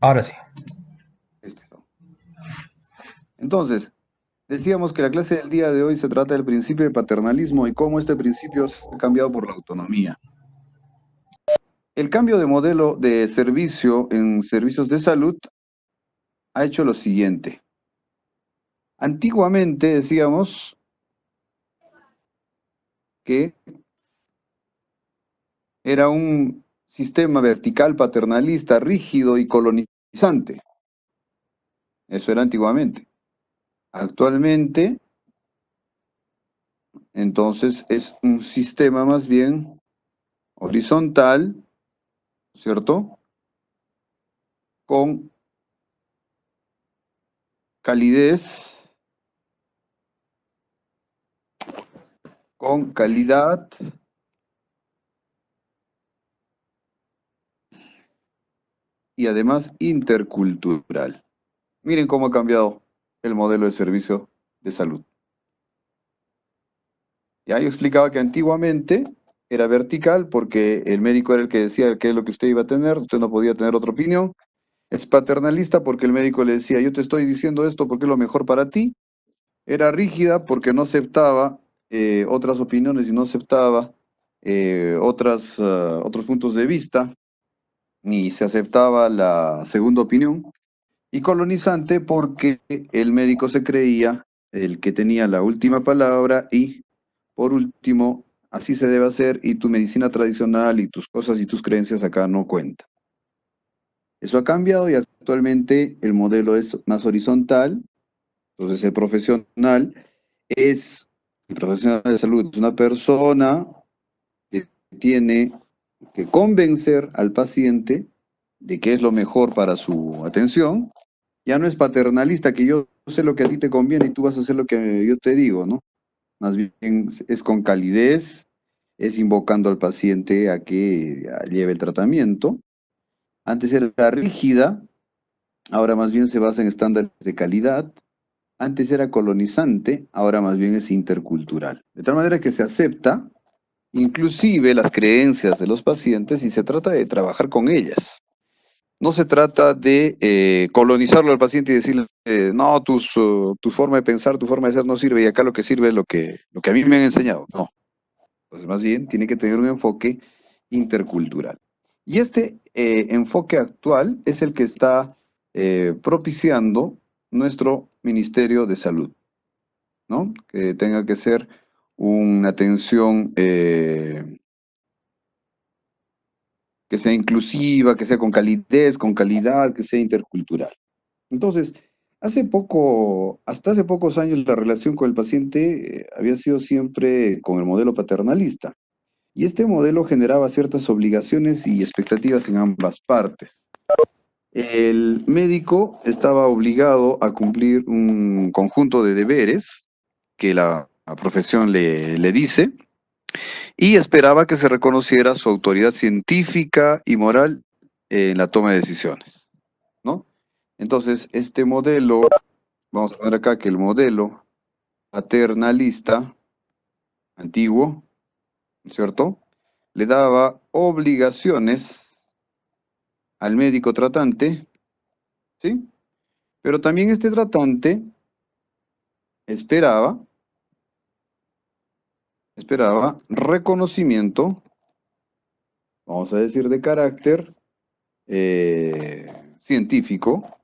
Ahora sí. Listo. Entonces, decíamos que la clase del día de hoy se trata del principio de paternalismo y cómo este principio se ha cambiado por la autonomía. El cambio de modelo de servicio en servicios de salud ha hecho lo siguiente. Antiguamente decíamos que era un sistema vertical paternalista, rígido y colonizante. Eso era antiguamente. Actualmente, entonces, es un sistema más bien horizontal, ¿cierto? Con calidez, con calidad y además intercultural. Miren cómo ha cambiado el modelo de servicio de salud. Ya yo explicaba que antiguamente era vertical porque el médico era el que decía qué es lo que usted iba a tener, usted no podía tener otra opinión. Es paternalista porque el médico le decía, yo te estoy diciendo esto porque es lo mejor para ti. Era rígida porque no aceptaba otras opiniones y no aceptaba otros puntos de vista, ni se aceptaba la segunda opinión. Y colonizante porque el médico se creía el que tenía la última palabra y, por último, así se debe hacer y tu medicina tradicional y tus cosas y tus creencias acá no cuentan. Eso ha cambiado y actualmente el modelo es más horizontal. Entonces es, el profesional de salud es una persona que tiene que convencer al paciente de qué es lo mejor para su atención. Ya no es paternalista, que yo sé lo que a ti te conviene y tú vas a hacer lo que yo te digo, ¿no? Más bien es con calidez, es invocando al paciente a que lleve el tratamiento. Antes era rígida, ahora más bien se basa en estándares de calidad. Antes era colonizante, ahora más bien es intercultural. De tal manera que se acepta inclusive las creencias de los pacientes y se trata de trabajar con ellas. No se trata de colonizarlo al paciente y decirle, no, tu forma de pensar, tu forma de ser no sirve y acá lo que sirve es lo que a mí me han enseñado. No, pues más bien tiene que tener un enfoque intercultural. Y este enfoque actual es el que está propiciando nuestro Ministerio de Salud, ¿no? Que tenga que ser una atención que sea inclusiva, que sea con calidez, con calidad, que sea intercultural. Entonces, hasta hace pocos años la relación con el paciente había sido siempre con el modelo paternalista. Y este modelo generaba ciertas obligaciones y expectativas en ambas partes. El médico estaba obligado a cumplir un conjunto de deberes que la profesión le dice y esperaba que se reconociera su autoridad científica y moral en la toma de decisiones, ¿no? Entonces, este modelo, vamos a ver acá que el modelo paternalista antiguo, ¿cierto? Le daba obligaciones al médico tratante, ¿sí? Pero también este tratante esperaba, esperaba reconocimiento, vamos a decir, de carácter científico,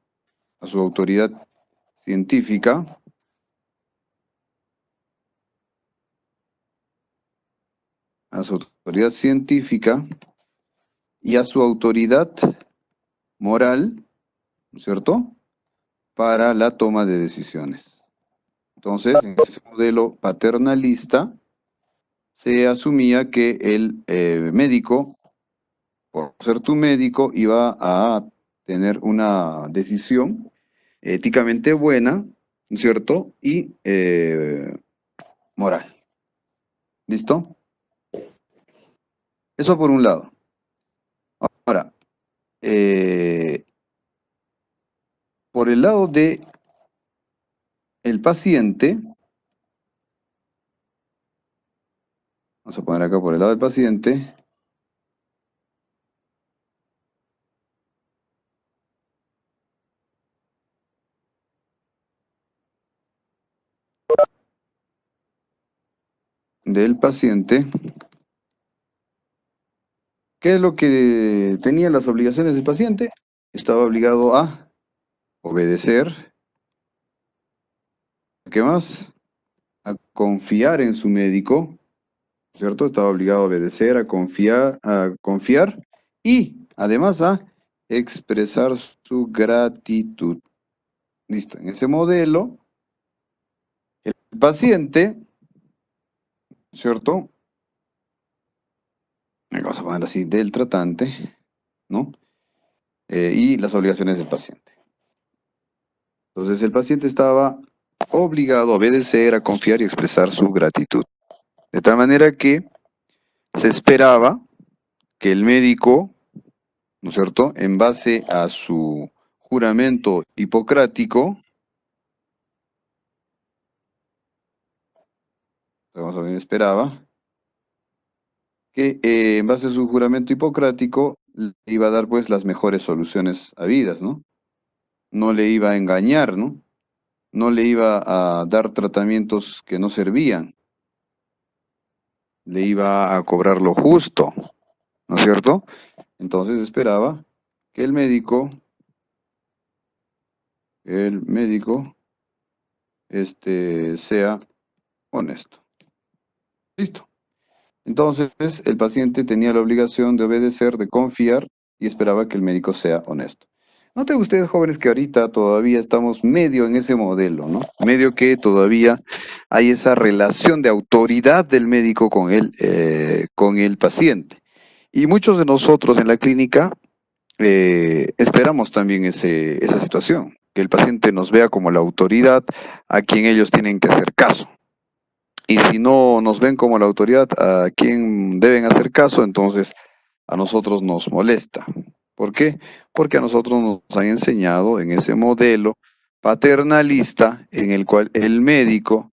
a su autoridad científica, a su autoridad científica y a su autoridad moral, ¿no es cierto?, para la toma de decisiones. Entonces, en ese modelo paternalista, se asumía que el médico, por ser tu médico, iba a tener una decisión éticamente buena, ¿no es cierto?, y moral. ¿Listo? Eso por un lado. Ahora, eh, por el lado de el paciente, vamos a poner acá por el lado del paciente, del paciente, ¿qué es lo que tenían las obligaciones del paciente? Estaba obligado a obedecer, ¿qué más? A confiar en su médico, ¿cierto? Estaba obligado a obedecer, a confiar y además a expresar su gratitud. Listo, en ese modelo, el paciente, ¿cierto? Vamos a poner así, del tratante, ¿no? Y las obligaciones del paciente. Entonces el paciente estaba obligado a obedecer, a confiar y expresar su gratitud. De tal manera que se esperaba que el médico, ¿no es cierto?, en base a su juramento hipocrático, vamos a ver, esperaba que en base a su juramento hipocrático le iba a dar pues las mejores soluciones habidas, ¿no? No le iba a engañar, ¿no? No le iba a dar tratamientos que no servían, le iba a cobrar lo justo, ¿no es cierto? Entonces esperaba que el médico, sea honesto. Listo. Entonces, el paciente tenía la obligación de obedecer, de confiar y esperaba que el médico sea honesto. Noten ustedes, jóvenes, que ahorita todavía estamos medio en ese modelo, ¿no? Medio que todavía hay esa relación de autoridad del médico con el paciente. Y muchos de nosotros en la clínica esperamos también esa situación, que el paciente nos vea como la autoridad a quien ellos tienen que hacer caso. Y si no nos ven como la autoridad a quien deben hacer caso, entonces a nosotros nos molesta. ¿Por qué? Porque a nosotros nos han enseñado en ese modelo paternalista en el cual el médico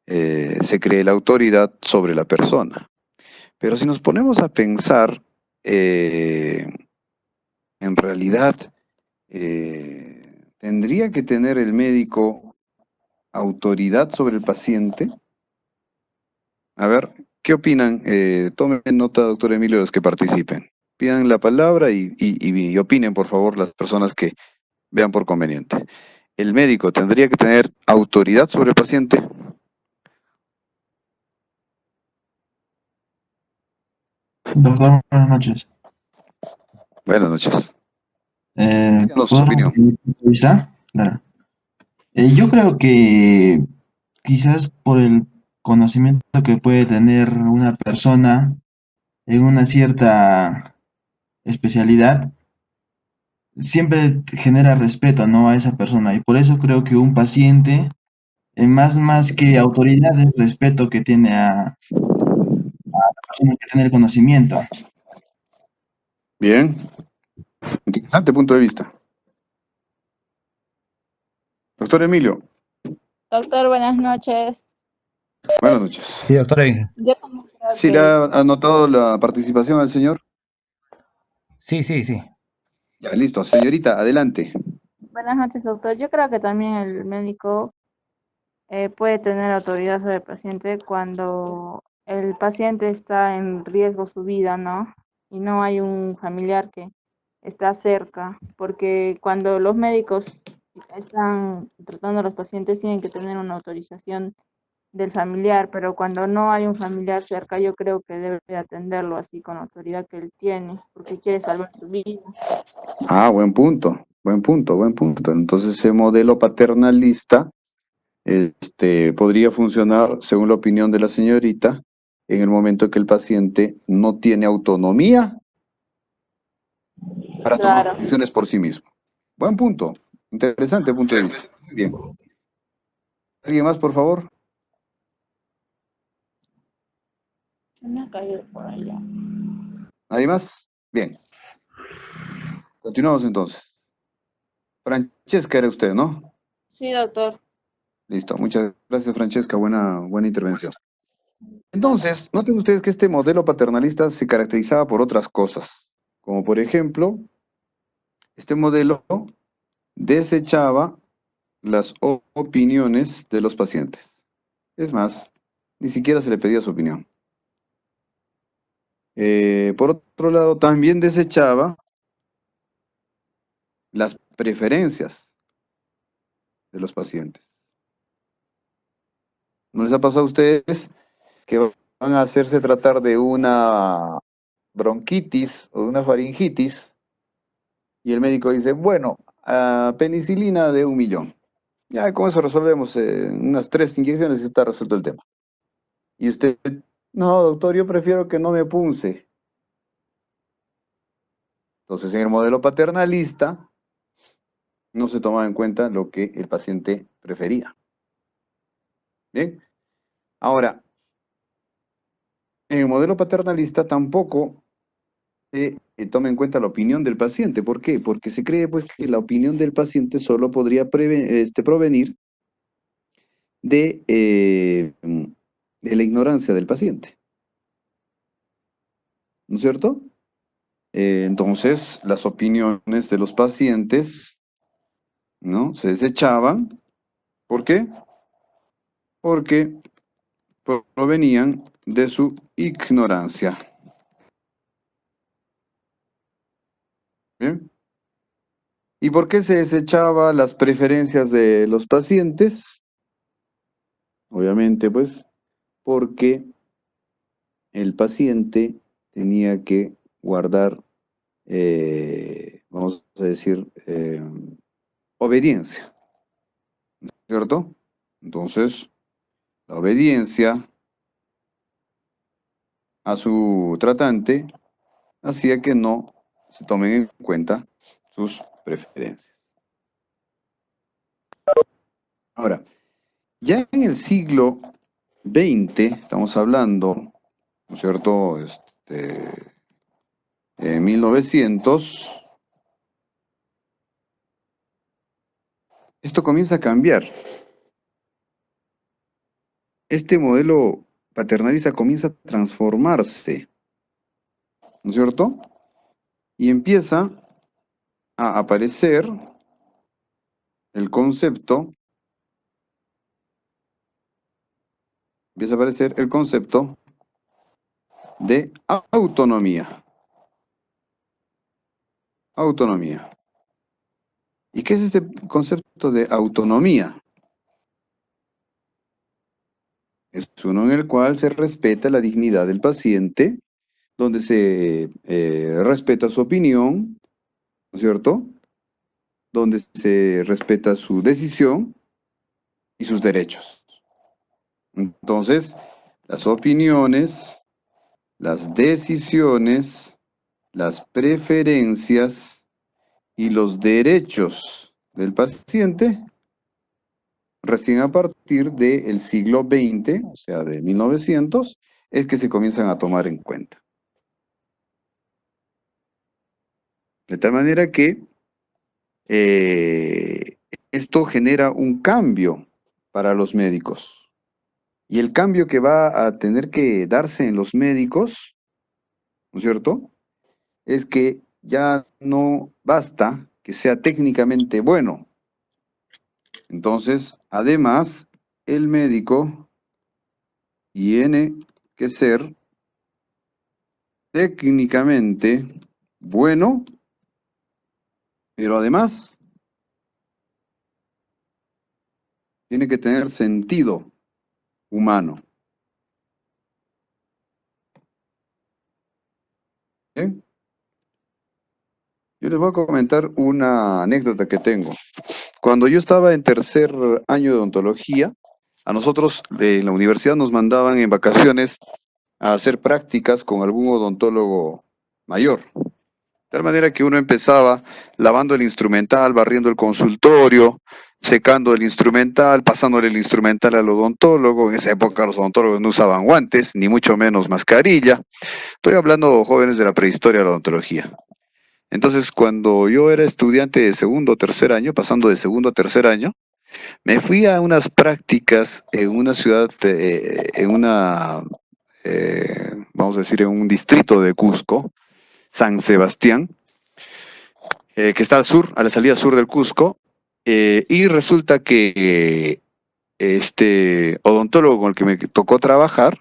se cree la autoridad sobre la persona. Pero si nos ponemos a pensar, en realidad, ¿tendría que tener el médico autoridad sobre el paciente? A ver, ¿qué opinan? Tomen nota, doctor Emilio, los que participen. Pidan la palabra y opinen, por favor, las personas que vean por conveniente. ¿El médico tendría que tener autoridad sobre el paciente? Doctor, buenas noches. Buenas noches. Díganos su ¿Puedo dar opinión. mi punto de vista? Claro. Yo creo que quizás por el conocimiento que puede tener una persona en una cierta especialidad, siempre genera respeto, ¿no?, a esa persona. Y por eso creo que un paciente, más que autoridad, es respeto que tiene a la persona que tiene el conocimiento. Bien, interesante punto de vista. Doctor Emilio, Doctor, buenas noches. buenas noches. Sí, doctora. Yo también creo ¿Sí que le ha anotado la participación al señor? Sí, sí, sí. Ya, listo. Señorita, adelante. buenas noches, doctor. Yo creo que también el médico puede tener autoridad sobre el paciente cuando el paciente está en riesgo su vida, ¿no? Y no hay un familiar que está cerca, porque cuando los médicos están tratando a los pacientes tienen que tener una autorización del familiar, pero cuando no hay un familiar cerca, yo creo que debe de atenderlo así con la autoridad que él tiene, porque quiere salvar su vida. Ah, buen punto, buen punto, buen punto. Entonces, ese modelo paternalista, podría funcionar, según la opinión de la señorita, en el momento que el paciente no tiene autonomía para tomar Claro. decisiones por sí mismo. Buen punto, interesante punto de vista. Muy bien. ¿Alguien más, por favor? Se me ha caído por allá. ¿Nadie más? Bien, continuamos entonces. Francesca era usted, ¿no? Sí, doctor. Listo, muchas gracias, Francesca, buena intervención. Entonces, noten ustedes que este modelo paternalista se caracterizaba por otras cosas, como por ejemplo, este modelo desechaba las opiniones de los pacientes. Es más, ni siquiera se le pedía su opinión. Por otro lado, también desechaba las preferencias de los pacientes. ¿No les ha pasado a ustedes que van a hacerse tratar de una bronquitis o de una faringitis y el médico dice, bueno, penicilina de 1.000.000? Ya con eso resolvemos, unas 3 inyecciones y está resuelto el tema. Y usted, no, doctor, yo prefiero que no me punce. Entonces, en el modelo paternalista, no se tomaba en cuenta lo que el paciente prefería. Bien, ahora, en el modelo paternalista tampoco se toma en cuenta la opinión del paciente. ¿Por qué? Porque se cree pues, que la opinión del paciente solo podría provenir de la ignorancia del paciente. ¿No es cierto? Entonces, las opiniones de los pacientes, ¿no?, se desechaban. ¿Por qué? Porque provenían de su ignorancia. ¿Bien? ¿Y por qué se desechaba las preferencias de los pacientes? Obviamente, pues, porque el paciente tenía que guardar, vamos a decir, obediencia, ¿cierto? Entonces, la obediencia a su tratante hacía que no se tomen en cuenta sus preferencias. Ahora, ya en el siglo XX, estamos hablando, ¿no es cierto?, en 1900, esto comienza a cambiar. Este modelo paternalista comienza a transformarse, ¿no es cierto? Y empieza a aparecer el concepto, de autonomía. Autonomía. ¿Y qué es este concepto de autonomía? Es uno en el cual se respeta la dignidad del paciente, donde se respeta su opinión, ¿no es cierto?, donde se respeta su decisión y sus derechos. Entonces, las opiniones, las decisiones, las preferencias y los derechos del paciente, recién a partir del siglo XX, o sea, de 1900, es que se comienzan a tomar en cuenta. De tal manera que esto genera un cambio para los médicos. Y el cambio que va a tener que darse en los médicos, ¿no es cierto?, es que ya no basta que sea técnicamente bueno. Entonces, además, el médico tiene que ser técnicamente bueno, pero además tiene que tener sentido humano. ¿Bien? Yo les voy a comentar una anécdota que tengo. Cuando yo estaba en tercer año de odontología, a nosotros en la universidad nos mandaban en vacaciones a hacer prácticas con algún odontólogo mayor. De tal manera que uno empezaba lavando el instrumental, barriendo el consultorio, secando el instrumental, pasándole el instrumental al odontólogo. En esa época los odontólogos no usaban guantes, ni mucho menos mascarilla. Estoy hablando jóvenes de la prehistoria de la odontología. Entonces, cuando yo era estudiante de segundo o tercer año, pasando de segundo a tercer año, me fui a unas prácticas en una ciudad, vamos a decir, en un distrito de Cusco, San Sebastián, que está al sur, a la salida sur del Cusco, y resulta que este odontólogo con el que me tocó trabajar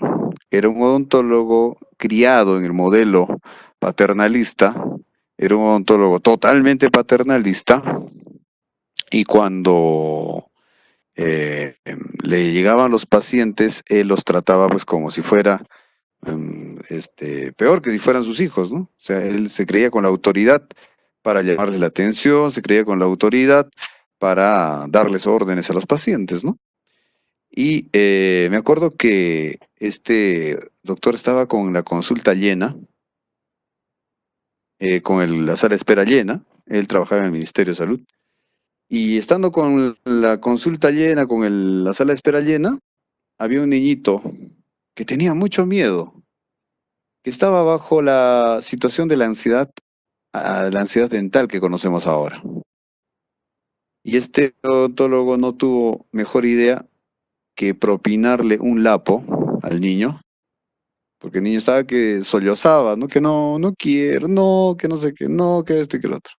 era un odontólogo criado en el modelo paternalista, era un odontólogo totalmente paternalista, y cuando le llegaban los pacientes, él los trataba pues como si fuera peor que si fueran sus hijos, ¿no? O sea, él se creía con la autoridad para llamarles la atención, se creía con la autoridad para darles órdenes a los pacientes, ¿no? Y me acuerdo que este doctor estaba con la consulta llena, con la sala de espera llena, él trabajaba en el Ministerio de Salud, y estando con la consulta llena, con la sala de espera llena, había un niñito que tenía mucho miedo, que estaba bajo la situación de la ansiedad dental que conocemos ahora. Y este odontólogo no tuvo mejor idea que propinarle un lapo al niño, porque el niño estaba que sollozaba, ¿no? Que no quiero, no, que no sé qué, no, que esto y que lo otro.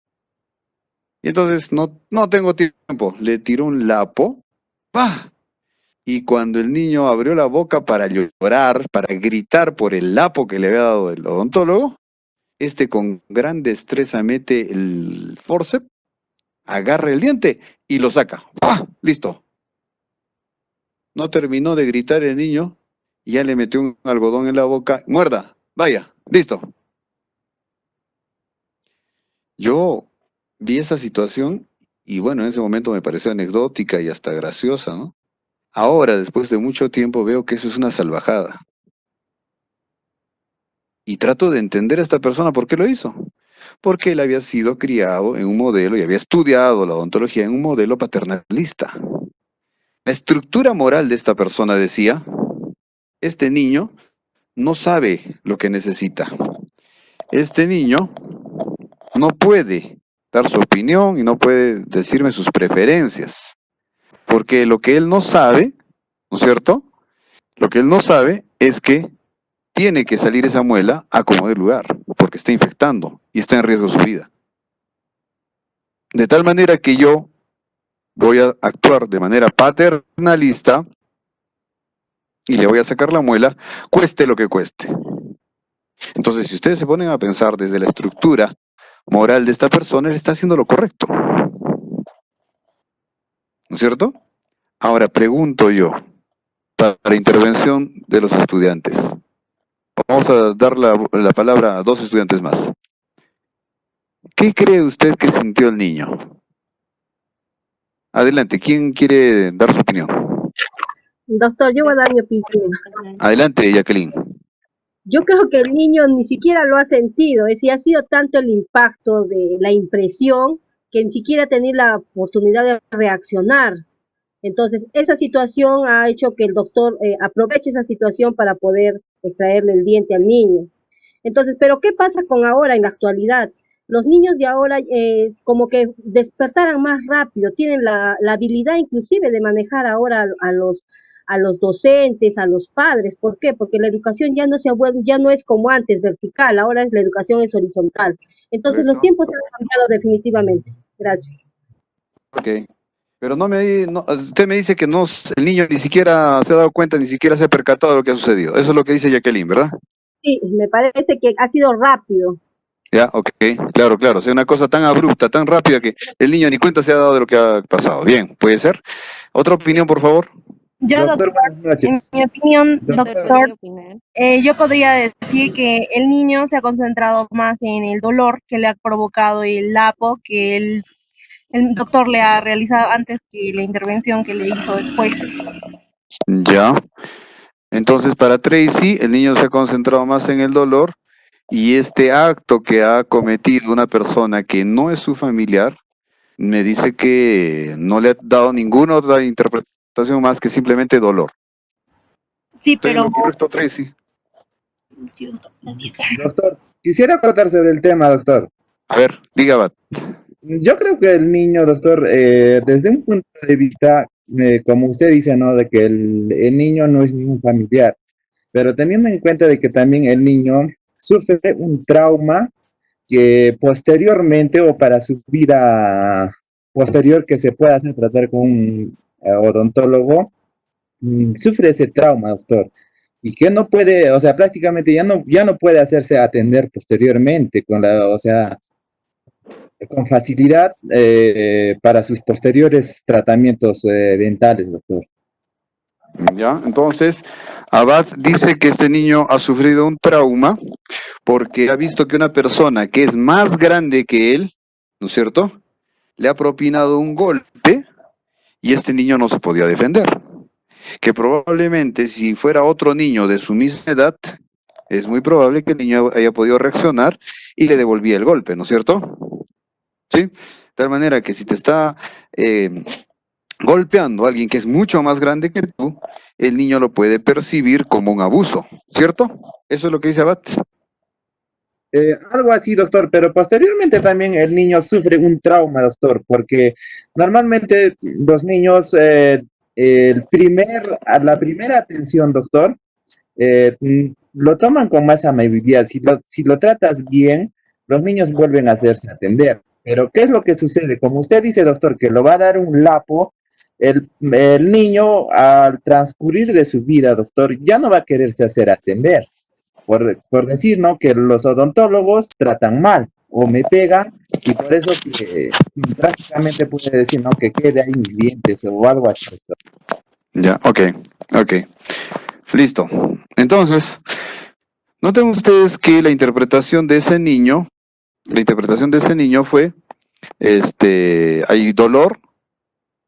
Y entonces, no tengo tiempo, le tiró un lapo, ¡pah! Y cuando el niño abrió la boca para llorar, para gritar por el lapo que le había dado el odontólogo, con gran destreza mete el forceps, agarra el diente y lo saca. ¡Pah! Listo. No terminó de gritar el niño y ya le metió un algodón en la boca. Muerda, vaya, listo. Yo vi esa situación y bueno, en ese momento me pareció anecdótica y hasta graciosa, ¿no? Ahora, después de mucho tiempo, veo que eso es una salvajada. Y trato de entender a esta persona por qué lo hizo. Porque él había sido criado en un modelo y había estudiado la odontología en un modelo paternalista. La estructura moral de esta persona decía, este niño no sabe lo que necesita. Este niño no puede dar su opinión y no puede decirme sus preferencias. Porque lo que él no sabe, ¿no es cierto? Lo que él no sabe es que tiene que salir esa muela a como de lugar, porque está infectando y está en riesgo su vida. De tal manera que yo voy a actuar de manera paternalista y le voy a sacar la muela, cueste lo que cueste. Entonces, si ustedes se ponen a pensar desde la estructura moral de esta persona, él está haciendo lo correcto. ¿No es cierto? Ahora pregunto yo, para intervención de los estudiantes. Vamos a dar la palabra a dos estudiantes más. ¿Qué cree usted que sintió el niño? Adelante, ¿quién quiere dar su opinión? Doctor, yo voy a dar mi opinión. Adelante, Jacqueline. Yo creo que el niño ni siquiera lo ha sentido, es decir, ha sido tanto el impacto de la impresión que ni siquiera ha tenido la oportunidad de reaccionar. Entonces, esa situación ha hecho que el doctor aproveche esa situación para poder extraerle el diente al niño. Entonces, pero ¿qué pasa con ahora en la actualidad? Los niños de ahora como que despertaran más rápido, tienen la habilidad inclusive de manejar ahora a los docentes, a los padres. ¿Por qué? Porque la educación ya no es como antes, vertical, ahora la educación es horizontal. Entonces los Correcto. tiempos han cambiado definitivamente. Gracias. Ok. Pero usted me dice que el niño ni siquiera se ha dado cuenta, ni siquiera se ha percatado de lo que ha sucedido. Eso es lo que dice Jacqueline, ¿verdad? Sí, me parece que ha sido rápido. Ya, ok, claro, claro. O sea, una cosa tan abrupta, tan rápida que el niño ni cuenta se ha dado de lo que ha pasado. Bien, ¿puede ser? ¿Otra opinión, por favor? Yo, Doctor, buenas en noches. mi opinión, Doctor, doctor, yo podría decir que el niño se ha concentrado más en el dolor que le ha provocado el lapo que el doctor le ha realizado antes que la intervención que le hizo después. Ya. Entonces, para Tracy, el niño se ha concentrado más en el dolor y este acto que ha cometido una persona que no es su familiar, me dice que no le ha dado ninguna otra interpretación más que simplemente dolor. Sí, ¿Estoy en pero lo correcto, Tracy? doctor, quisiera contar sobre el tema, doctor. A ver, diga, Bat. Yo creo que el niño, doctor, desde un punto de vista, como usted dice, ¿no? De que el niño no es ningún familiar, pero teniendo en cuenta de que también el niño sufre un trauma que posteriormente o para su vida posterior que se pueda hacer tratar con un odontólogo, sufre ese trauma, doctor, y que no puede, o sea, prácticamente ya no puede hacerse atender posteriormente o sea, con facilidad para sus posteriores tratamientos dentales, doctor. ¿Ya? Entonces, Abad dice que este niño ha sufrido un trauma porque ha visto que una persona que es más grande que él, ¿no es cierto?, le ha propinado un golpe y este niño no se podía defender. Que probablemente si fuera otro niño de su misma edad, es muy probable que el niño haya podido reaccionar y le devolvía el golpe, ¿no es cierto? ¿Sí? De tal manera que si te está golpeando a alguien que es mucho más grande que tú, el niño lo puede percibir como un abuso, ¿cierto? Eso es lo que dice Abad. Algo así, doctor, pero posteriormente también el niño sufre un trauma, doctor, porque normalmente los niños, la primera atención, doctor, lo toman con más amabilidad. Si lo tratas bien, los niños vuelven a hacerse atender. Pero, ¿qué es lo que sucede? Como usted dice, doctor, que lo va a dar un lapo, el niño al transcurrir de su vida, doctor, ya no va a quererse hacer atender. Por decir, ¿no? Que los odontólogos tratan mal o me pegan y por eso que prácticamente puede decir, ¿no? Que quede ahí mis dientes o algo así, doctor. Ya, ok. Listo. Entonces, noten ustedes que la interpretación de ese niño fue, hay dolor,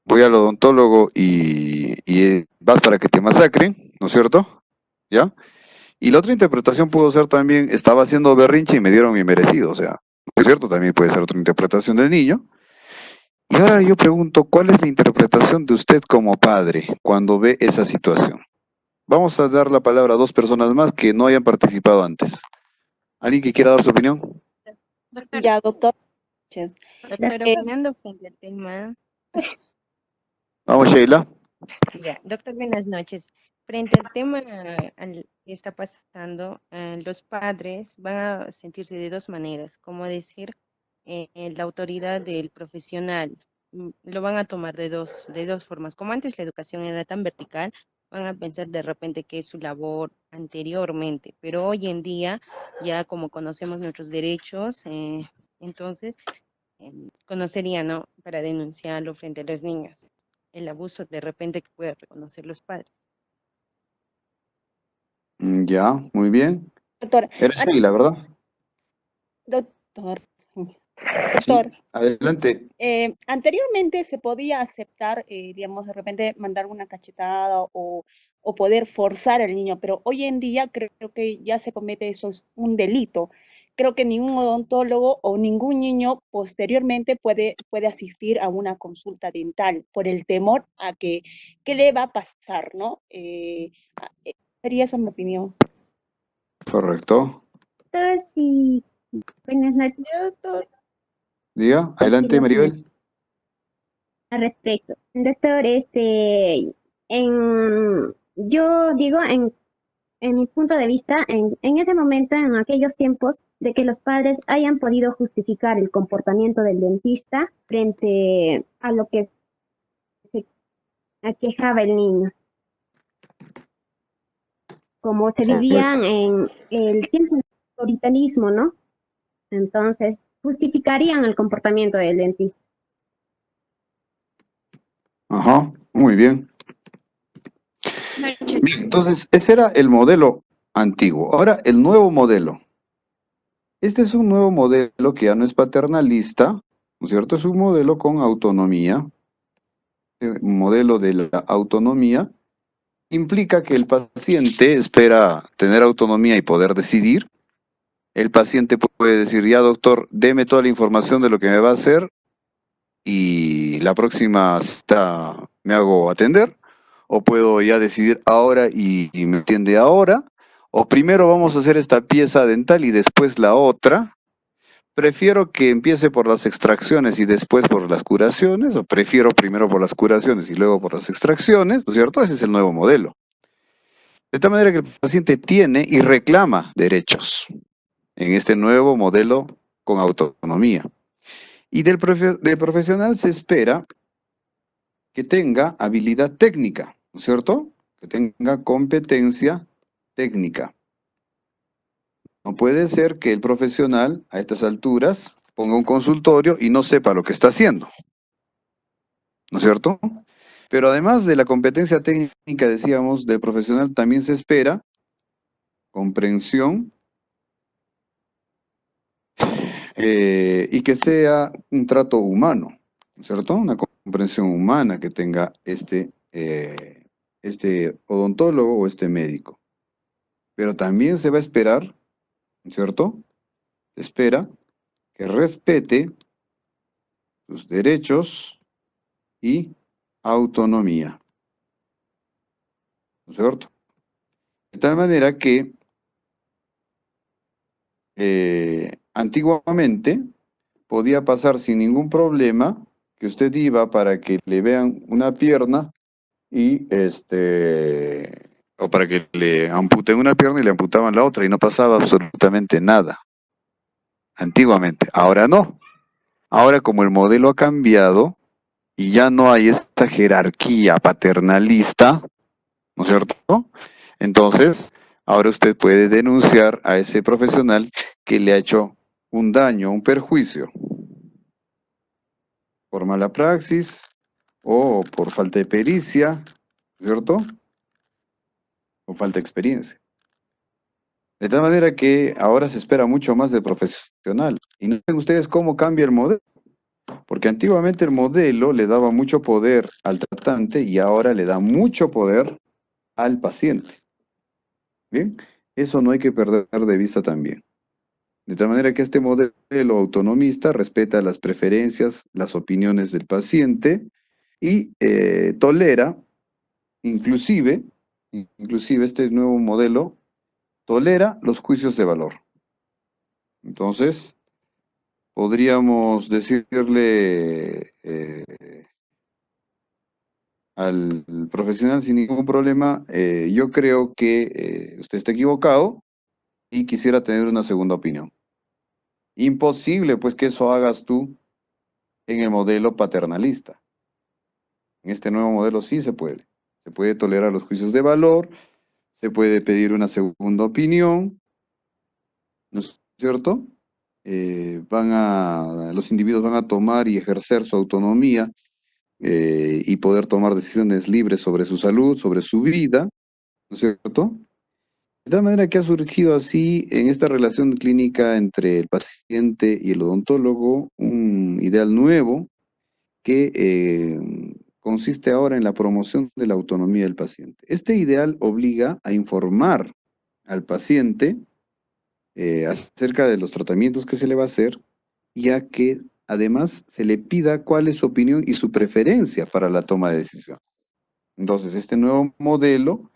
voy al odontólogo y vas para que te masacren, ¿no es cierto? ¿Ya? Y la otra interpretación pudo ser también, estaba haciendo berrinche y me dieron mi merecido, o sea, ¿no es cierto? También puede ser otra interpretación del niño. Y ahora yo pregunto, ¿cuál es la interpretación de usted como padre cuando ve esa situación? Vamos a dar la palabra a dos personas más que no hayan participado antes. ¿Alguien que quiera dar su opinión? Doctor, Ya, doctor. doctor, opinando frente al tema. Vamos, Sheila. Ya, doctor, buenas noches. Frente al tema que está pasando, los padres van a sentirse de dos maneras, como decir, la autoridad del profesional, lo van a tomar de dos formas. Como antes la educación era tan vertical, van a pensar de repente que es su labor anteriormente, pero hoy en día, ya como conocemos nuestros derechos, entonces conocería, ¿no? Para denunciarlo frente a los niños, el abuso de repente que pueden reconocer los padres. Ya, muy bien. Doctor, Eres Sheila, ¿verdad? Doctor, Sí, doctor, adelante. anteriormente se podía aceptar, digamos, de repente mandar una cachetada o poder forzar al niño, pero hoy en día creo que ya se comete eso, es un delito. Creo que ningún odontólogo o ningún niño posteriormente puede asistir a una consulta dental por el temor a que, ¿qué le va a pasar, no? Sería esa mi opinión. Correcto. Doctor, sí, buenas noches. Doctor, Diga, adelante, Maribel. Al respecto. Doctor, yo digo, en mi punto de vista, en ese momento, en aquellos tiempos, de que los padres hayan podido justificar el comportamiento del dentista frente a lo que se aquejaba el niño. Como se vivían Correcto. en el tiempo del autoritarismo, ¿no? Entonces, justificarían el comportamiento del dentista. Ajá, muy bien. Bien, entonces, ese era el modelo antiguo. Ahora, el nuevo modelo. Este es un nuevo modelo que ya no es paternalista, ¿no es cierto? Es un modelo con autonomía. Un modelo de la autonomía implica que el paciente espera tener autonomía y poder decidir. El paciente puede decir, ya doctor, deme toda la información de lo que me va a hacer y la próxima cita me hago atender. O puedo ya decidir ahora y me atiende ahora. O primero vamos a hacer esta pieza dental y después la otra. Prefiero que empiece por las extracciones y después por las curaciones, o prefiero primero por las curaciones y luego por las extracciones, ¿no es cierto? Ese es el nuevo modelo. De tal manera que el paciente tiene y reclama derechos en este nuevo modelo con autonomía. Y del profesional se espera que tenga habilidad técnica, ¿no es cierto? que tenga competencia técnica. No puede ser que el profesional a estas alturas ponga un consultorio y no sepa lo que está haciendo, ¿no es cierto? Pero además de la competencia técnica, decíamos, del profesional, también se espera comprensión y que sea un trato humano, ¿no es cierto? Una comprensión humana que tenga este odontólogo o este médico. Pero también se va a esperar, ¿no es cierto? Se espera que respete sus derechos y autonomía, ¿no es cierto? De tal manera que antiguamente podía pasar sin ningún problema que usted iba para que le vean una pierna y o para que le amputen una pierna y le amputaban la otra y no pasaba absolutamente nada. Antiguamente. Ahora no. Ahora como el modelo ha cambiado y ya no hay esta jerarquía paternalista, ¿no es cierto? Entonces, ahora usted puede denunciar a ese profesional que le ha hecho un daño, un perjuicio, por mala praxis o por falta de pericia, ¿cierto? O falta de experiencia. De tal manera que ahora se espera mucho más del profesional. Y no sé ustedes cómo cambia el modelo, porque antiguamente el modelo le daba mucho poder al tratante y ahora le da mucho poder al paciente. ¿Bien? Eso no hay que perder de vista también. De tal manera que este modelo autonomista respeta las preferencias, las opiniones del paciente y tolera, inclusive este nuevo modelo, tolera los juicios de valor. Entonces, podríamos decirle al profesional sin ningún problema, yo creo que usted está equivocado y quisiera tener una segunda opinión. Imposible, pues, que eso hagas tú en el modelo paternalista. En este nuevo modelo sí se puede. Se puede tolerar los juicios de valor, se puede pedir una segunda opinión, ¿no es cierto? Los individuos van a tomar y ejercer su autonomía y poder tomar decisiones libres sobre su salud, sobre su vida, ¿no es cierto? De tal manera que ha surgido así en esta relación clínica entre el paciente y el odontólogo un ideal nuevo que consiste ahora en la promoción de la autonomía del paciente. Este ideal obliga a informar al paciente acerca de los tratamientos que se le va a hacer y a que además se le pida cuál es su opinión y su preferencia para la toma de decisión. Entonces, este nuevo modelo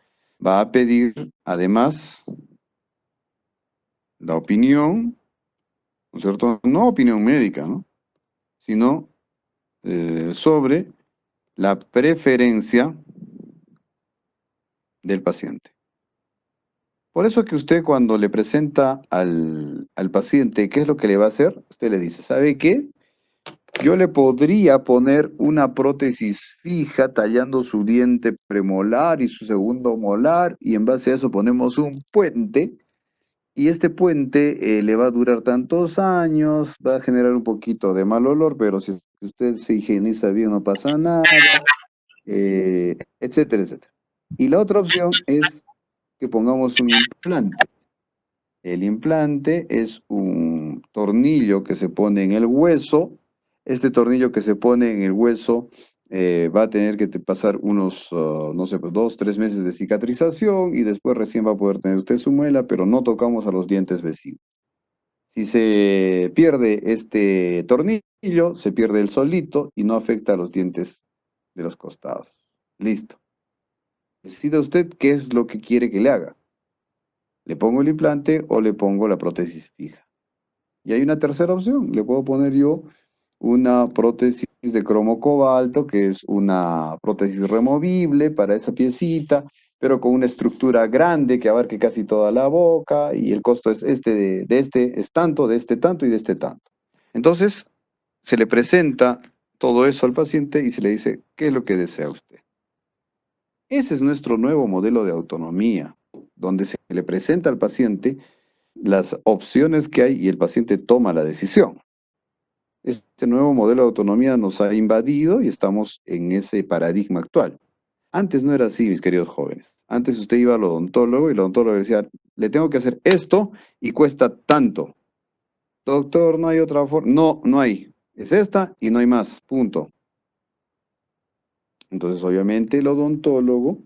va a pedir además la opinión, ¿no es cierto? No opinión médica, ¿no? Sino sobre la preferencia del paciente. Por eso que usted cuando le presenta al paciente qué es lo que le va a hacer, usted le dice, ¿sabe qué? Yo le podría poner una prótesis fija tallando su diente premolar y su segundo molar y en base a eso ponemos un puente y este puente le va a durar tantos años, va a generar un poquito de mal olor, pero si usted se higieniza bien no pasa nada, etcétera, etcétera. Y la otra opción es que pongamos un implante. El implante es un tornillo que se pone en el hueso. Este tornillo que se pone en el hueso va a tener que pasar unos, no sé, pues 2, 3 meses de cicatrización y después recién va a poder tener usted su muela, pero no tocamos a los dientes vecinos. Si se pierde este tornillo, se pierde el solito y no afecta a los dientes de los costados. Listo. Decida usted qué es lo que quiere que le haga. ¿Le pongo el implante o le pongo la prótesis fija? Y hay una tercera opción. Le puedo poner yo una prótesis de cromo cobalto, que es una prótesis removible para esa piecita, pero con una estructura grande que abarque casi toda la boca y el costo es de este es tanto, de este tanto y de este tanto. Entonces, se le presenta todo eso al paciente y se le dice, ¿qué es lo que desea usted? Ese es nuestro nuevo modelo de autonomía, donde se le presenta al paciente las opciones que hay y el paciente toma la decisión. Este nuevo modelo de autonomía nos ha invadido y estamos en ese paradigma actual. Antes no era así, mis queridos jóvenes. Antes usted iba al odontólogo y el odontólogo decía, le tengo que hacer esto y cuesta tanto. Doctor, no hay otra forma. No, no hay. Es esta y no hay más. Punto. Entonces, obviamente, el odontólogo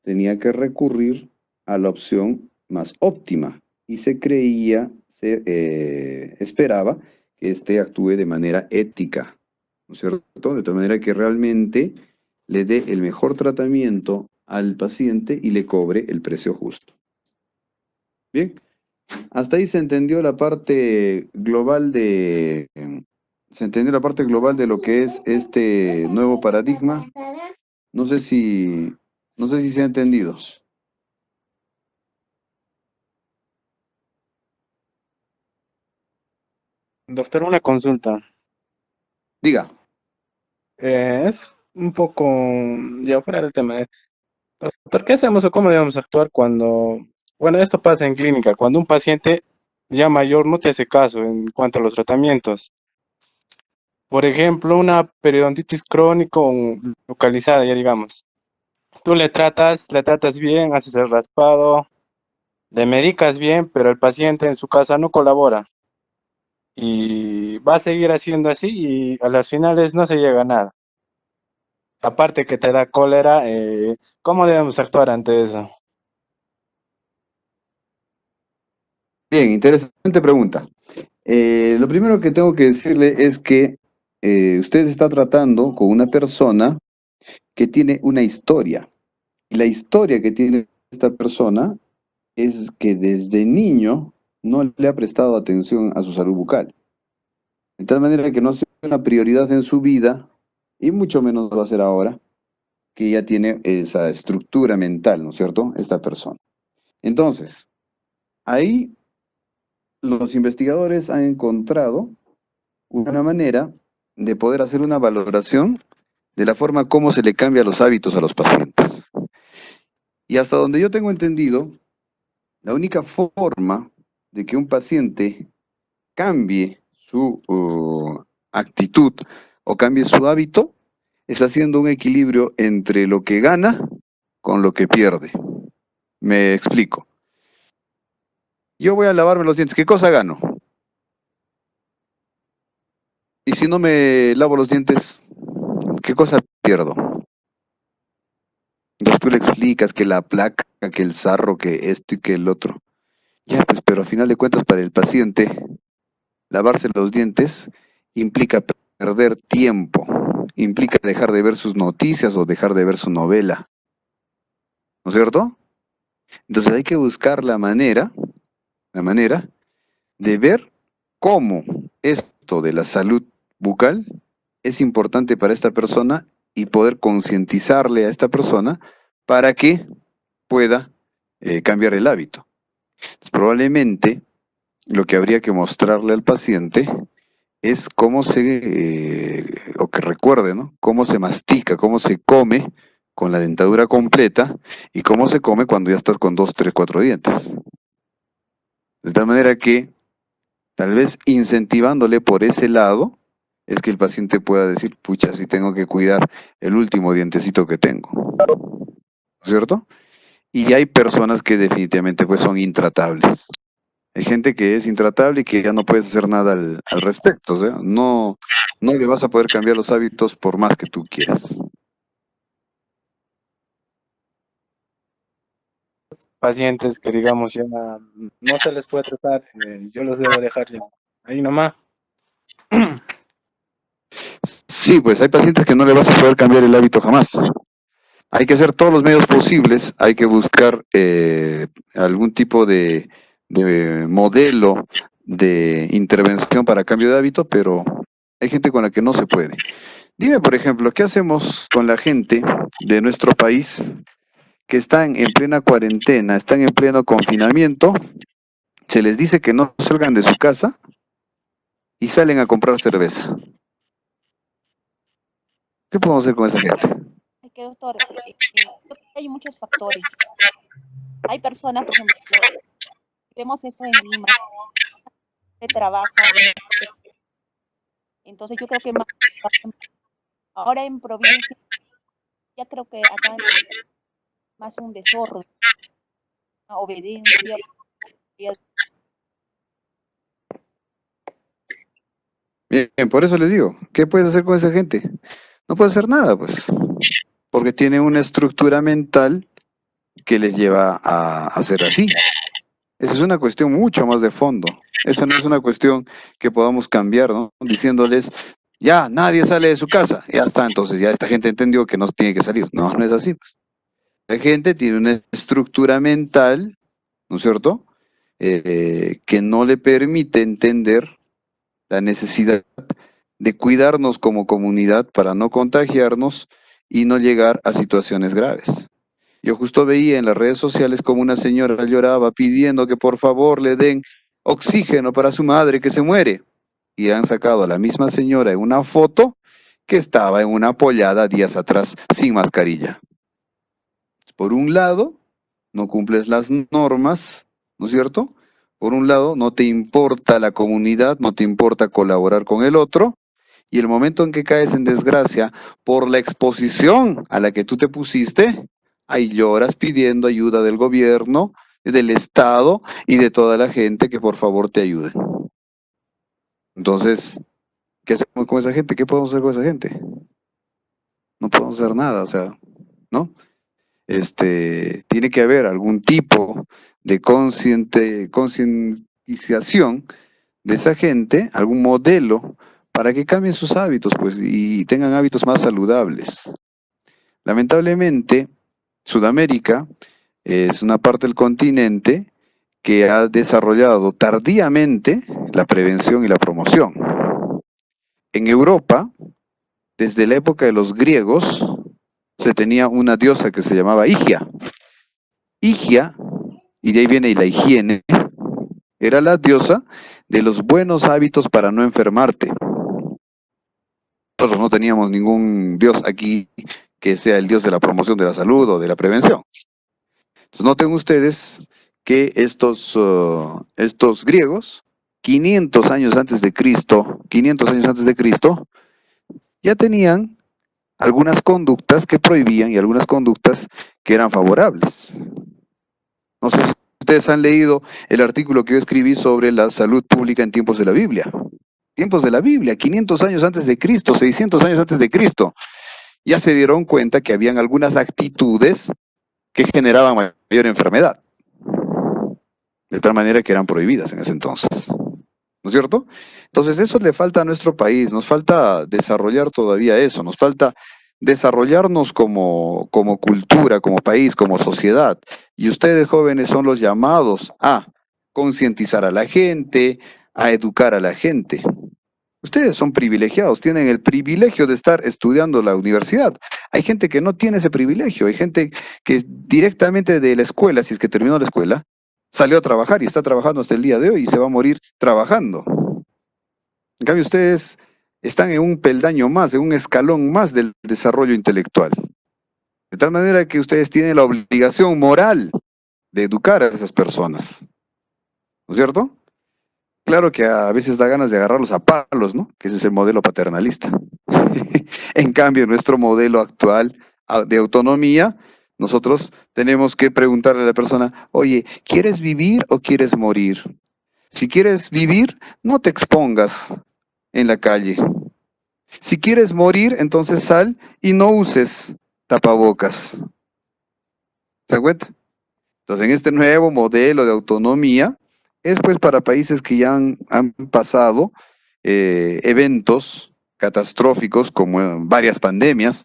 tenía que recurrir a la opción más óptima y se creía, esperaba que éste actúe de manera ética, ¿no es cierto? De tal manera que realmente le dé el mejor tratamiento al paciente y le cobre el precio justo. Bien, hasta ahí se entendió la parte global se entendió la parte global de lo que es este nuevo paradigma. No sé si se ha entendido. Doctor, una consulta. Diga. Es un poco ya fuera del tema. Doctor, ¿qué hacemos o cómo debemos actuar cuando, bueno, esto pasa en clínica, cuando un paciente ya mayor no te hace caso en cuanto a los tratamientos? Por ejemplo, una periodontitis crónica localizada, ya digamos. Tú le tratas bien, haces el raspado, le medicas bien, pero el paciente en su casa no colabora. Y va a seguir haciendo así y a las finales no se llega a nada. Aparte que te da cólera, ¿cómo debemos actuar ante eso? Bien, interesante pregunta. Lo primero que tengo que decirle es que usted está tratando con una persona que tiene una historia. Y la historia que tiene esta persona es que desde niño no le ha prestado atención a su salud bucal. De tal manera que no sea una prioridad en su vida, y mucho menos va a ser ahora, que ya tiene esa estructura mental, ¿no es cierto? Esta persona. Entonces, ahí los investigadores han encontrado una manera de poder hacer una valoración de la forma como se le cambia los hábitos a los pacientes. Y hasta donde yo tengo entendido, la única forma de que un paciente cambie su actitud o cambie su hábito es haciendo un equilibrio entre lo que gana con lo que pierde. Me explico. Yo voy a lavarme los dientes, ¿qué cosa gano? Y si no me lavo los dientes, ¿qué cosa pierdo? Entonces tú le explicas que la placa, que el sarro, que esto y que el otro. Ya, pues, pero a final de cuentas para el paciente, lavarse los dientes implica perder tiempo, implica dejar de ver sus noticias o dejar de ver su novela, ¿no es cierto? Entonces hay que buscar la manera de ver cómo esto de la salud bucal es importante para esta persona y poder concientizarle a esta persona para que pueda cambiar el hábito. Entonces, probablemente lo que habría que mostrarle al paciente es cómo o que recuerde, ¿no? Cómo se mastica, cómo se come con la dentadura completa y cómo se come cuando ya estás con 2, 3, 4 dientes. De tal manera que tal vez incentivándole por ese lado es que el paciente pueda decir, pucha, sí tengo que cuidar el último dientecito que tengo, ¿no es cierto? Y hay personas que definitivamente pues son intratables. Hay gente que es intratable y que ya no puedes hacer nada al respecto, o sea, no le vas a poder cambiar los hábitos por más que tú quieras. Pacientes que digamos ya no se les puede tratar, yo los debo dejar ya ahí nomás. Sí, pues hay pacientes que no le vas a poder cambiar el hábito jamás. Hay que hacer todos los medios posibles, hay que buscar algún tipo de modelo de intervención para cambio de hábito, pero hay gente con la que no se puede. Dime, por ejemplo, ¿qué hacemos con la gente de nuestro país que están en plena cuarentena, están en pleno confinamiento? Se les dice que no salgan de su casa y salen a comprar cerveza. ¿Qué podemos hacer con esa gente? Es que, doctor, hay muchos factores. Hay personas, por ejemplo, vemos eso en Lima, que trabaja, entonces yo creo que ahora en provincia, ya creo que acá más un desorden, una obediencia. Bien, por eso les digo, ¿qué puedes hacer con esa gente? No puedes hacer nada, pues, porque tiene una estructura mental que les lleva a hacer así. Esa es una cuestión mucho más de fondo. Esa no es una cuestión que podamos cambiar, ¿no? Diciéndoles, ya, nadie sale de su casa. Ya está, entonces ya esta gente entendió que no tiene que salir. No, no es así, pues. La gente tiene una estructura mental, ¿no es cierto?, que no le permite entender la necesidad de cuidarnos como comunidad para no contagiarnos y no llegar a situaciones graves. Yo justo veía en las redes sociales como una señora lloraba pidiendo que por favor le den oxígeno para su madre que se muere. Y han sacado a la misma señora en una foto que estaba en una pollada días atrás sin mascarilla. Por un lado, no cumples las normas, ¿no es cierto? Por un lado, no te importa la comunidad, no te importa colaborar con el otro, y el momento en que caes en desgracia por la exposición a la que tú te pusiste, ahí lloras pidiendo ayuda del gobierno, del Estado y de toda la gente que por favor te ayude. Entonces, ¿qué hacemos con esa gente? ¿Qué podemos hacer con esa gente? No podemos hacer nada, o sea, ¿no? Tiene que haber algún tipo de concientización de esa gente, algún modelo para que cambien sus hábitos, pues, y tengan hábitos más saludables. Lamentablemente, Sudamérica es una parte del continente que ha desarrollado tardíamente la prevención y la promoción. En Europa, desde la época de los griegos, se tenía una diosa que se llamaba Higia. Higia, y de ahí viene la higiene, era la diosa de los buenos hábitos para no enfermarte. Nosotros no teníamos ningún dios aquí que sea el dios de la promoción de la salud o de la prevención. Entonces noten ustedes que estos griegos, 500 años antes de Cristo, ya tenían algunas conductas que prohibían y algunas conductas que eran favorables. No sé si ustedes han leído el artículo que yo escribí sobre la salud pública en tiempos de la Biblia. Tiempos de la Biblia, 500 años antes de Cristo, 600 años antes de Cristo. Ya se dieron cuenta que habían algunas actitudes que generaban mayor enfermedad. De tal manera que eran prohibidas en ese entonces. ¿No es cierto? Entonces eso le falta a nuestro país, nos falta desarrollar todavía eso, nos falta desarrollarnos como cultura, como país, como sociedad. Y ustedes jóvenes son los llamados a concientizar a la gente, a educar a la gente. Ustedes son privilegiados, tienen el privilegio de estar estudiando la universidad. Hay gente que no tiene ese privilegio, hay gente que directamente de la escuela, si es que terminó la escuela, salió a trabajar y está trabajando hasta el día de hoy y se va a morir trabajando. En cambio, ustedes están en un peldaño más, en un escalón más del desarrollo intelectual. De tal manera que ustedes tienen la obligación moral de educar a esas personas. ¿No es cierto? Claro que a veces da ganas de agarrarlos a palos, ¿no? Que ese es el modelo paternalista. En cambio, nuestro modelo actual de autonomía, nosotros tenemos que preguntarle a la persona, oye, ¿quieres vivir o quieres morir? Si quieres vivir, no te expongas en la calle. Si quieres morir, entonces sal y no uses tapabocas. ¿Se da cuenta? Entonces, en este nuevo modelo de autonomía, es pues para países que ya han pasado eventos catastróficos como varias pandemias,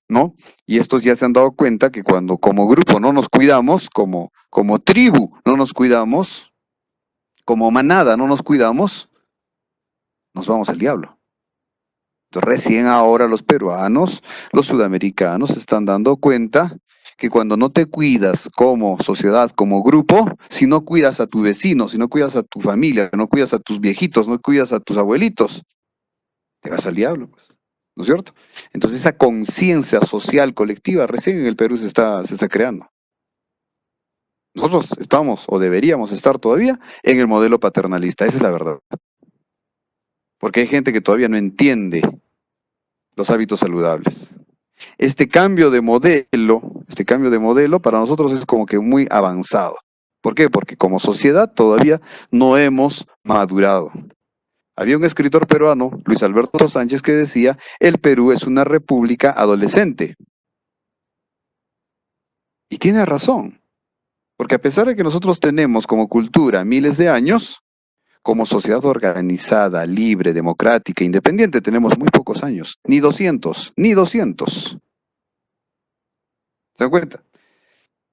¿no? Y estos ya se han dado cuenta que cuando como grupo no nos cuidamos, como tribu no nos cuidamos, como manada no nos cuidamos, nos vamos al diablo. Entonces, recién ahora los peruanos, los sudamericanos se están dando cuenta que cuando no te cuidas como sociedad, como grupo, si no cuidas a tu vecino, si no cuidas a tu familia, no cuidas a tus viejitos, no cuidas a tus abuelitos, te vas al diablo, pues. ¿no es cierto? Entonces esa conciencia social colectiva recién en el Perú se está creando. Nosotros estamos o deberíamos estar todavía en el modelo paternalista, esa es la verdad. Porque hay gente que todavía no entiende los hábitos saludables. Este cambio de modelo para nosotros es como que muy avanzado. ¿Por qué? Porque como sociedad todavía no hemos madurado. Había un escritor peruano, Luis Alberto Sánchez, que decía, el Perú es una república adolescente. Y tiene razón, porque a pesar de que nosotros tenemos como cultura miles de años, como sociedad organizada, libre, democrática, independiente, tenemos muy pocos años, ni 200. ¿Se dan cuenta?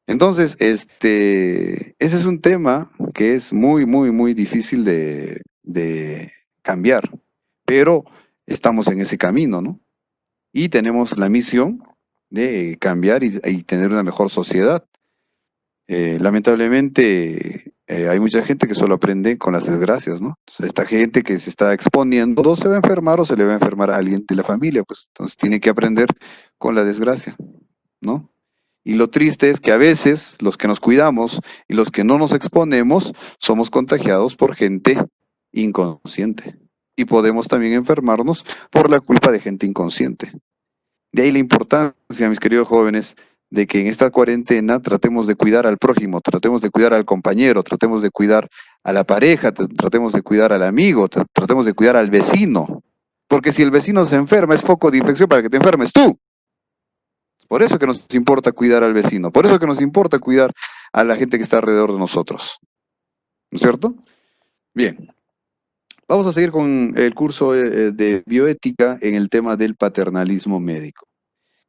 Entonces, ese es un tema que es muy, muy, muy difícil de cambiar, pero estamos en ese camino, ¿no? Y tenemos la misión de cambiar y tener una mejor sociedad. Lamentablemente, hay mucha gente que solo aprende con las desgracias, ¿no? Entonces, esta gente que se está exponiendo, se va a enfermar o se le va a enfermar a alguien de la familia, pues entonces tiene que aprender con la desgracia, ¿no? Y lo triste es que a veces los que nos cuidamos y los que no nos exponemos somos contagiados por gente inconsciente. Y podemos también enfermarnos por la culpa de gente inconsciente. De ahí la importancia, mis queridos jóvenes, de que en esta cuarentena tratemos de cuidar al prójimo, tratemos de cuidar al compañero, tratemos de cuidar a la pareja, tratemos de cuidar al amigo, tratemos de cuidar al vecino. Porque si el vecino se enferma es foco de infección para que te enfermes tú. Por eso que nos importa cuidar al vecino, por eso que nos importa cuidar a la gente que está alrededor de nosotros. ¿No es cierto? Bien. Vamos a seguir con el curso de bioética en el tema del paternalismo médico.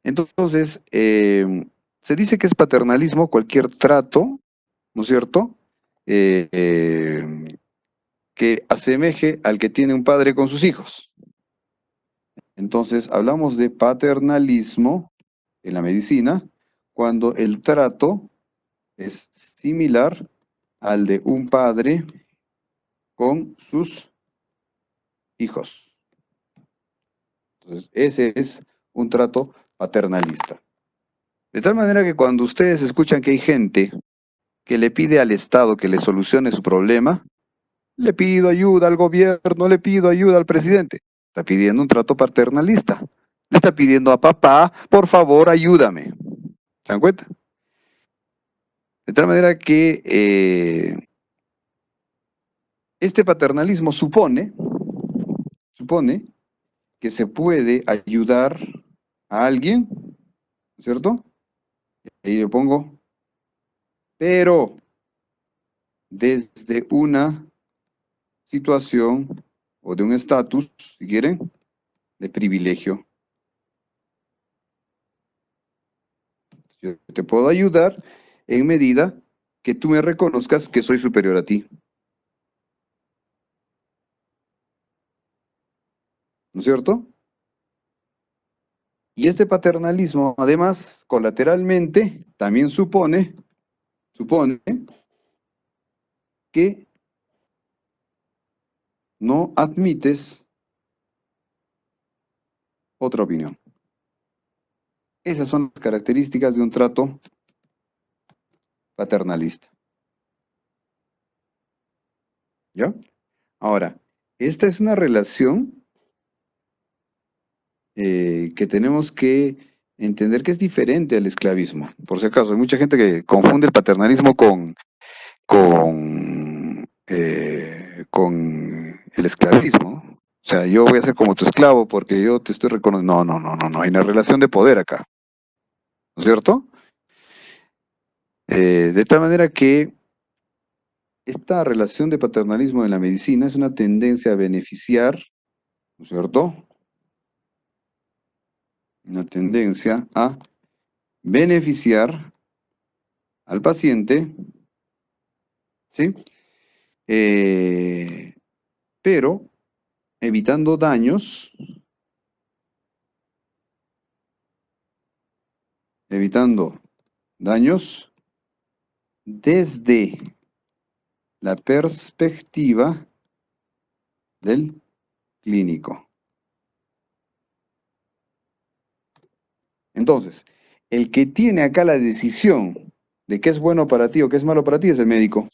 Entonces, se dice que es paternalismo cualquier trato, ¿no es cierto?, que asemeje al que tiene un padre con sus hijos. Entonces, hablamos de paternalismo en la medicina cuando el trato es similar al de un padre con sus hijos. Entonces, ese es un trato paternalista. De tal manera que cuando ustedes escuchan que hay gente que le pide al Estado que le solucione su problema, le pido ayuda al gobierno, le pido ayuda al presidente. Está pidiendo un trato paternalista. Le está pidiendo a papá, por favor, ayúdame. ¿Se dan cuenta? De tal manera que este paternalismo supone que se puede ayudar a alguien, ¿cierto? Ahí le pongo, pero desde una situación o de un estatus, si quieren, de privilegio. Yo te puedo ayudar en medida que tú me reconozcas que soy superior a ti. ¿No es cierto? Y este paternalismo, además, colateralmente, también supone que no admites otra opinión. Esas son las características de un trato paternalista. ¿Ya? Ahora, esta es una relación que tenemos que entender que es diferente al esclavismo. Por si acaso, hay mucha gente que confunde el paternalismo con el esclavismo. O sea, yo voy a ser como tu esclavo porque yo te estoy reconociendo. No, hay una relación de poder acá. ¿No es cierto? De tal manera que esta relación de paternalismo en la medicina es una tendencia a beneficiar, ¿no es cierto? Una tendencia a beneficiar al paciente, ¿sí? Pero evitando daños, desde la perspectiva del clínico. Entonces, el que tiene acá la decisión de qué es bueno para ti o qué es malo para ti es el médico.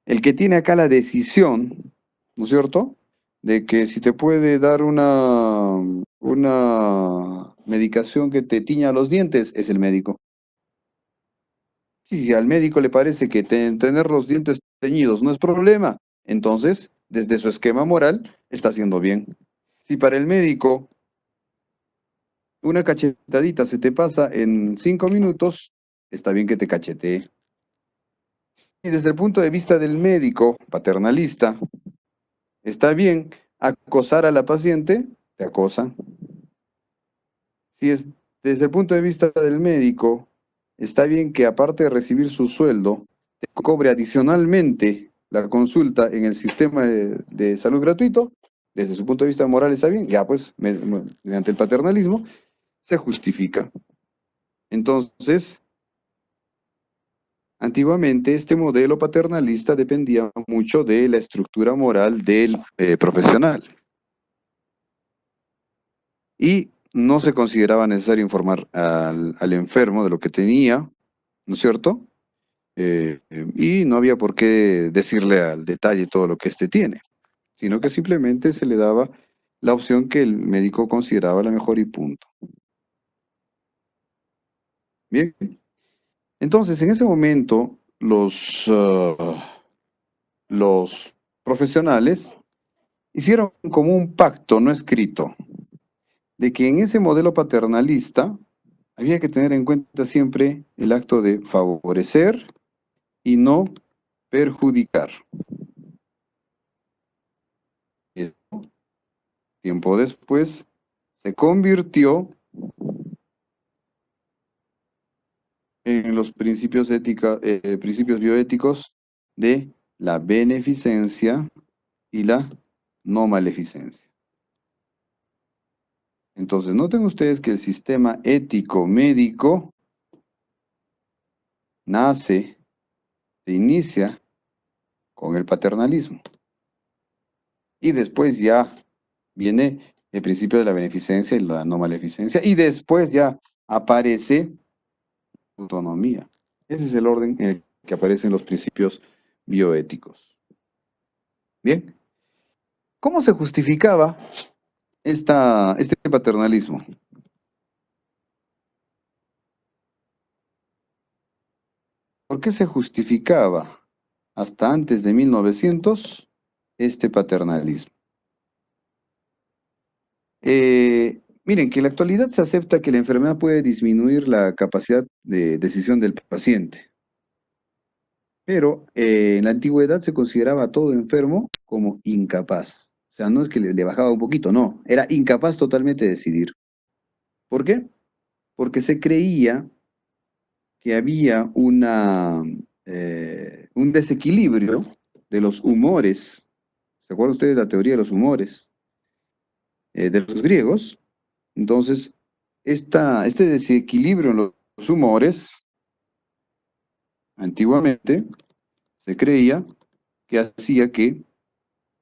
El que tiene acá la decisión, ¿no es cierto?, de que si te puede dar una medicación que te tiña los dientes, es el médico. Si al médico le parece que tener los dientes teñidos no es problema, entonces, desde su esquema moral, está haciendo bien. Si para el médico una cachetadita se te pasa en 5 minutos, está bien que te cachetee. Y desde el punto de vista del médico paternalista, está bien acosar a la paciente, te acosa. Si es desde el punto de vista del médico, está bien que aparte de recibir su sueldo, te cobre adicionalmente la consulta en el sistema de salud gratuito, desde su punto de vista moral está bien, ya pues, mediante el paternalismo, se justifica. Entonces, antiguamente este modelo paternalista dependía mucho de la estructura moral del profesional. Y no se consideraba necesario informar al enfermo de lo que tenía, ¿no es cierto? Y no había por qué decirle al detalle todo lo que éste tiene, sino que simplemente se le daba la opción que el médico consideraba la mejor y punto. Bien. Entonces, en ese momento, los profesionales hicieron como un pacto no escrito, de que en ese modelo paternalista había que tener en cuenta siempre el acto de favorecer y no perjudicar. Tiempo después se convirtió en los principios principios bioéticos de la beneficencia y la no maleficencia. Entonces, noten ustedes que el sistema ético médico se inicia con el paternalismo. Y después ya viene el principio de la beneficencia y la no maleficencia. Y después ya aparece autonomía. Ese es el orden en el que aparecen los principios bioéticos. Bien. ¿Cómo se justificaba este paternalismo? ¿Por qué se justificaba hasta antes de 1900 este paternalismo? Miren, que en la actualidad se acepta que la enfermedad puede disminuir la capacidad de decisión del paciente. Pero en la antigüedad se consideraba a todo enfermo como incapaz. O sea, no es que le bajaba un poquito, no. Era incapaz totalmente de decidir. ¿Por qué? Porque se creía que había un desequilibrio de los humores. ¿Se acuerdan ustedes de la teoría de los humores de los griegos? Entonces, este desequilibrio en los humores, antiguamente, se creía que hacía que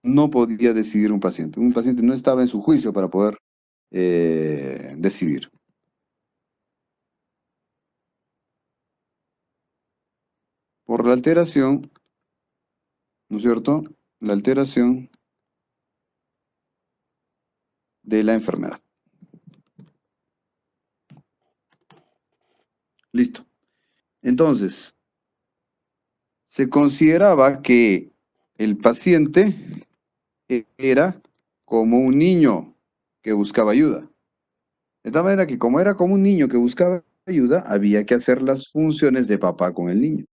no podía decidir un paciente. Un paciente no estaba en su juicio para poder decidir. Por la alteración, ¿no es cierto? La alteración de la enfermedad. Listo. Entonces, se consideraba que el paciente era como un niño que buscaba ayuda. De tal manera que como era como un niño que buscaba ayuda, había que hacer las funciones de papá con el niño.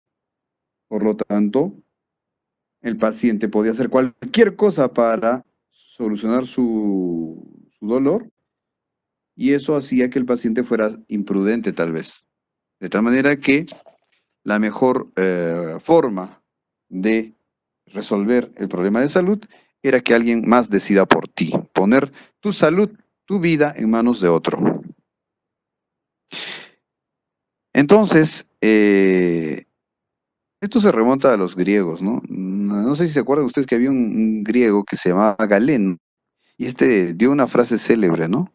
Por lo tanto, el paciente podía hacer cualquier cosa para solucionar su dolor, y eso hacía que el paciente fuera imprudente tal vez. De tal manera que la mejor forma de resolver el problema de salud era que alguien más decida por ti, poner tu salud, tu vida en manos de otro. Entonces, esto se remonta a los griegos, ¿no? No sé si se acuerdan ustedes que había un griego que se llamaba Galeno, y este dio una frase célebre, ¿no?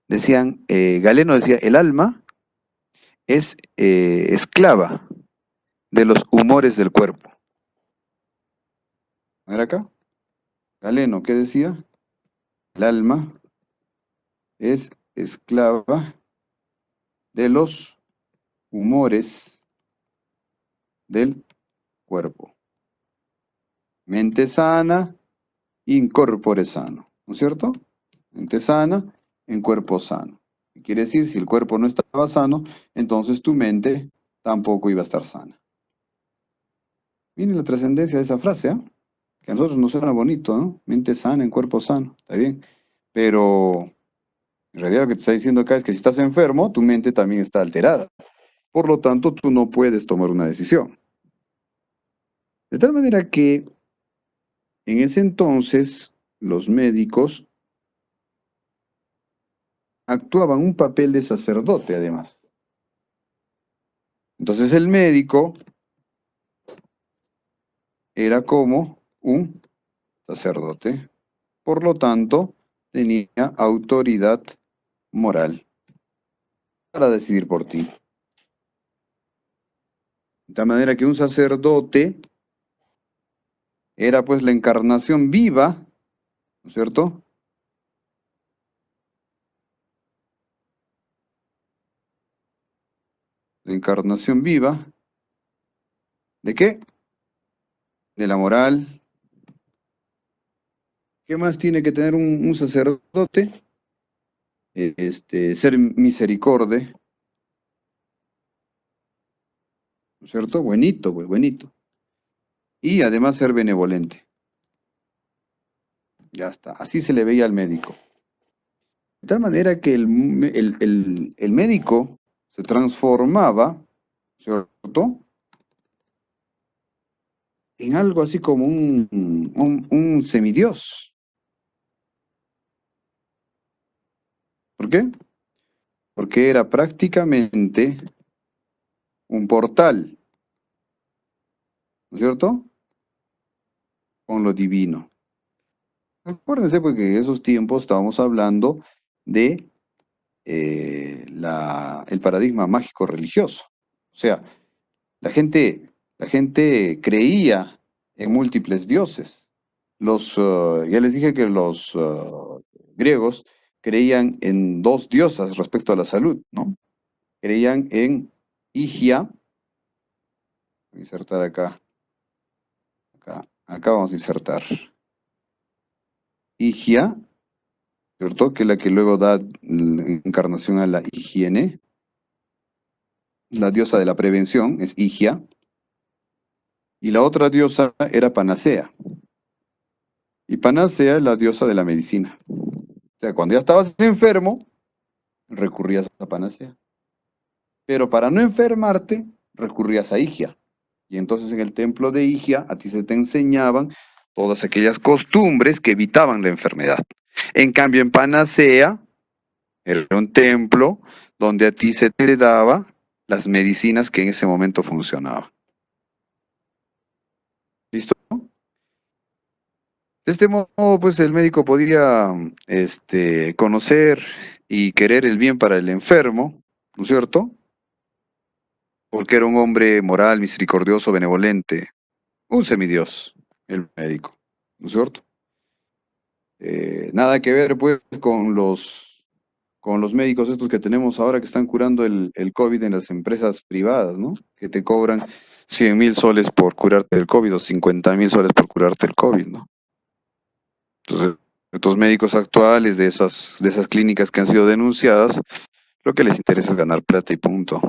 Decían, Galeno decía, el alma es esclava de los humores del cuerpo. A ver acá. Galeno, ¿qué decía? El alma es esclava de los humores del cuerpo. Mente sana, incorpore sano, ¿no es cierto? Mente sana, en cuerpo sano. ¿Qué quiere decir? Si el cuerpo no estaba sano, entonces tu mente tampoco iba a estar sana. Miren la trascendencia de esa frase, ¿eh? Que a nosotros nos suena bonito, ¿no? Mente sana, en cuerpo sano, está bien. Pero en realidad lo que te está diciendo acá es que si estás enfermo, tu mente también está alterada. Por lo tanto, tú no puedes tomar una decisión. De tal manera que en ese entonces los médicos actuaban un papel de sacerdote, además. Entonces el médico era como un sacerdote, por lo tanto, tenía autoridad moral para decidir por ti. De tal manera que un sacerdote era pues la encarnación viva, ¿no es cierto? La encarnación viva, ¿de qué? De la moral. ¿Qué más tiene que tener un sacerdote? Ser misericorde, ¿no es cierto? Buenito, pues, buenito. Y además ser benevolente. Ya está, así se le veía al médico. De tal manera que el médico se transformaba, ¿cierto? En algo así como un semidios. ¿Por qué? Porque era prácticamente un portal, ¿no es cierto? Con lo divino. Acuérdense porque en esos tiempos estábamos hablando de el paradigma mágico religioso. O sea, la gente creía en múltiples dioses. Ya les dije que los griegos creían en dos diosas respecto a la salud, ¿no? Creían en Higia. Voy a insertar acá. Acá vamos a insertar. Higia, ¿cierto? Que es la que luego da encarnación a la higiene. La diosa de la prevención es Higia. Y la otra diosa era Panacea. Y Panacea es la diosa de la medicina. O sea, cuando ya estabas enfermo, recurrías a Panacea. Pero para no enfermarte, recurrías a Higia. Y entonces en el templo de Higia a ti se te enseñaban todas aquellas costumbres que evitaban la enfermedad. En cambio, en Panacea era un templo donde a ti se te daba las medicinas que en ese momento funcionaban. ¿Listo? De este modo, pues el médico podía conocer y querer el bien para el enfermo, ¿no es cierto? Porque era un hombre moral, misericordioso, benevolente, un semidios, el médico, ¿no es cierto? Nada que ver, pues, con los médicos estos que tenemos ahora que están curando el COVID en las empresas privadas, ¿no? Que te cobran 100.000 soles por curarte el COVID o 50.000 soles por curarte el COVID, ¿no? Entonces, estos médicos actuales de esas clínicas que han sido denunciadas, lo que les interesa es ganar plata y punto.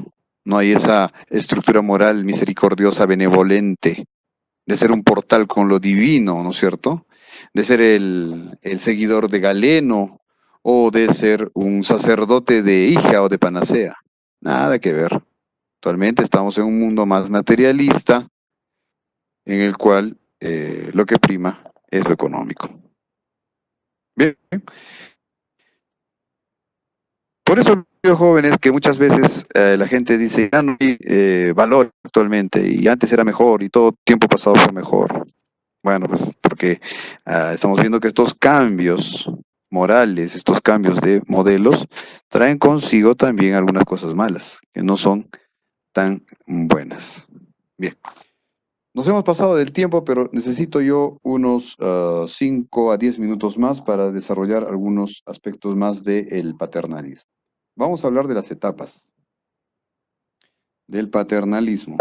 No hay esa estructura moral misericordiosa, benevolente, de ser un portal con lo divino, ¿no es cierto? De ser el seguidor de Galeno, o de ser un sacerdote de Hija o de Panacea. Nada que ver. Actualmente estamos en un mundo más materialista, en el cual lo que prima es lo económico. Bien. Por eso veo jóvenes que muchas veces la gente dice, ya no hay valor actualmente, y antes era mejor, y todo tiempo pasado fue mejor. Bueno, pues porque estamos viendo que estos cambios morales, estos cambios de modelos, traen consigo también algunas cosas malas, que no son tan buenas. Bien. Nos hemos pasado del tiempo, pero necesito yo unos 5 a 10 minutos más para desarrollar algunos aspectos más del paternalismo. Vamos a hablar de las etapas del paternalismo.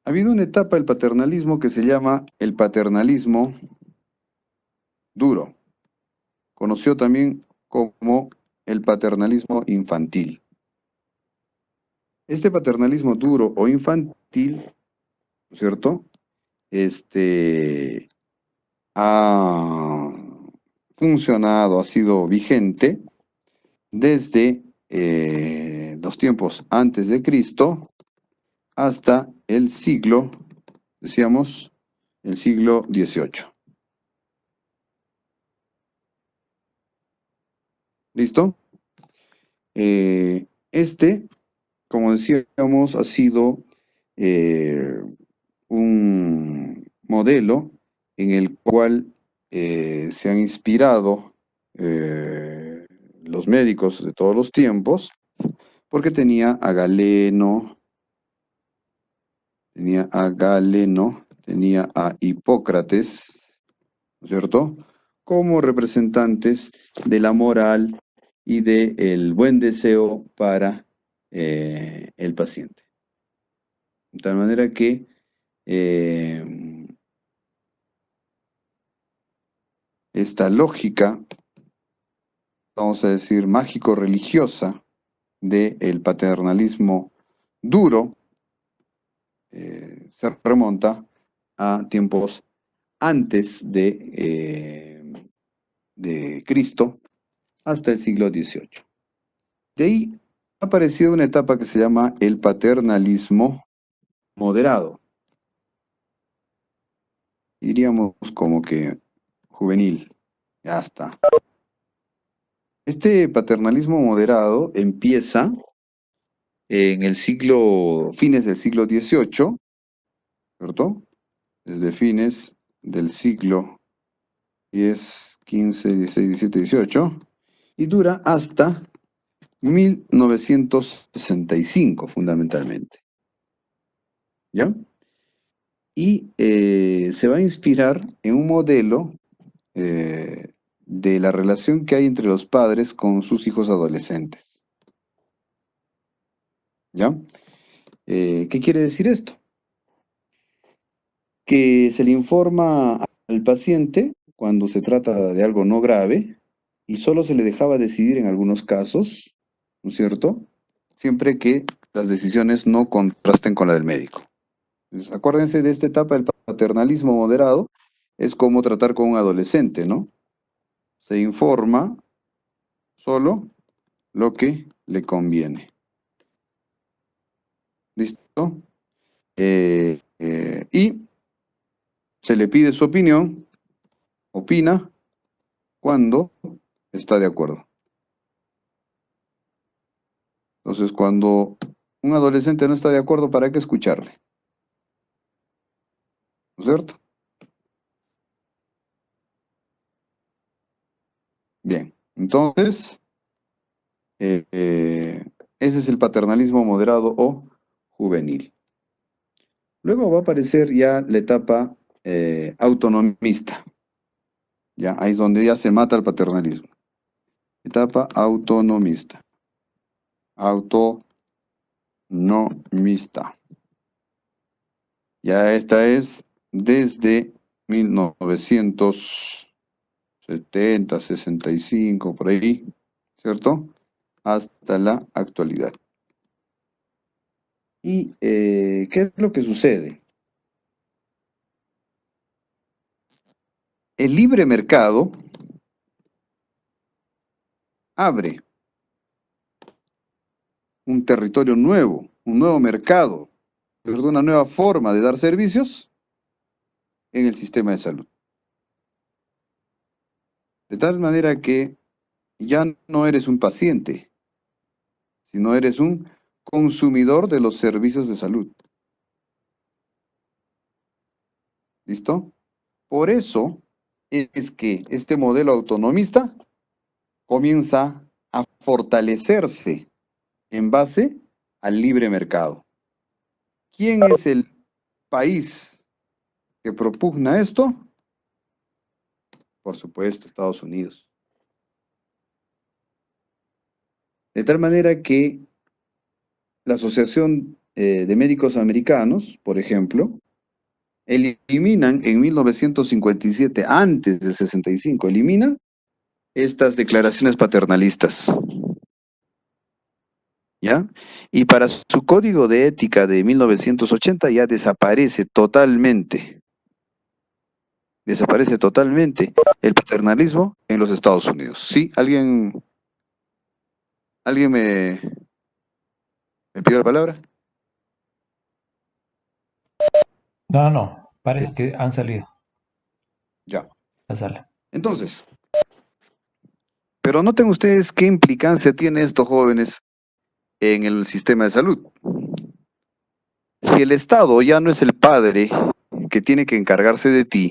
Ha habido una etapa del paternalismo que se llama el paternalismo duro, conocido también como el paternalismo infantil. Este paternalismo duro o infantil, ¿no es cierto? Ha funcionado, ha sido vigente desde los tiempos antes de Cristo hasta el siglo, decíamos, el siglo XVIII. ¿Listo? Como decíamos, ha sido un modelo en el cual se han inspirado los médicos de todos los tiempos, porque tenía a Galeno, tenía a Hipócrates, ¿no es cierto?, como representantes de la moral y del buen deseo para el paciente. De tal manera que esta lógica, vamos a decir, mágico-religiosa del paternalismo duro, se remonta a tiempos antes de Cristo, hasta el siglo XVIII. De ahí ha aparecido una etapa que se llama el paternalismo moderado. Diríamos como que juvenil. Ya está. Este paternalismo moderado empieza en el fines del siglo XVIII, ¿cierto? Desde fines del siglo X, XV, XVI, XVII, XVIII, y dura hasta 1965, fundamentalmente. ¿Ya? Y se va a inspirar en un modelo de la relación que hay entre los padres con sus hijos adolescentes. ¿Ya? ¿Qué quiere decir esto? Que se le informa al paciente cuando se trata de algo no grave y solo se le dejaba decidir en algunos casos, ¿no es cierto?, siempre que las decisiones no contrasten con la del médico. Entonces, acuérdense de esta etapa del paternalismo moderado, es como tratar con un adolescente, ¿no? Se informa solo lo que le conviene. ¿Listo? Y se le pide su opinión, opina cuando está de acuerdo. Entonces, cuando un adolescente no está de acuerdo, ¿para qué escucharle? ¿No es cierto? Bien, entonces, ese es el paternalismo moderado o juvenil. Luego va a aparecer ya la etapa autonomista. Ya, ahí es donde ya se mata el paternalismo. Etapa autonomista. Autonomista. Ya esta es desde 1970, 65, por ahí, ¿cierto?, hasta la actualidad. ¿Y qué es lo que sucede? El libre mercado abre un territorio nuevo, un nuevo mercado, una nueva forma de dar servicios en el sistema de salud. De tal manera que ya no eres un paciente, sino eres un consumidor de los servicios de salud. ¿Listo? Por eso es que este modelo autonomista comienza a fortalecerse en base al libre mercado. ¿Quién es el país que propugna esto? Por supuesto, Estados Unidos. De tal manera que la Asociación de Médicos Americanos, por ejemplo, eliminan en 1957, antes del 65, eliminan estas declaraciones paternalistas. ¿Ya? Y para su código de ética de 1980 ya desaparece totalmente el paternalismo en los Estados Unidos. ¿Sí? ¿Alguien me pidió la palabra? No, parece que han salido. Ya. La sala. Entonces, pero noten ustedes qué implicancia tiene estos jóvenes en el sistema de salud. Si el Estado ya no es el padre que tiene que encargarse de ti,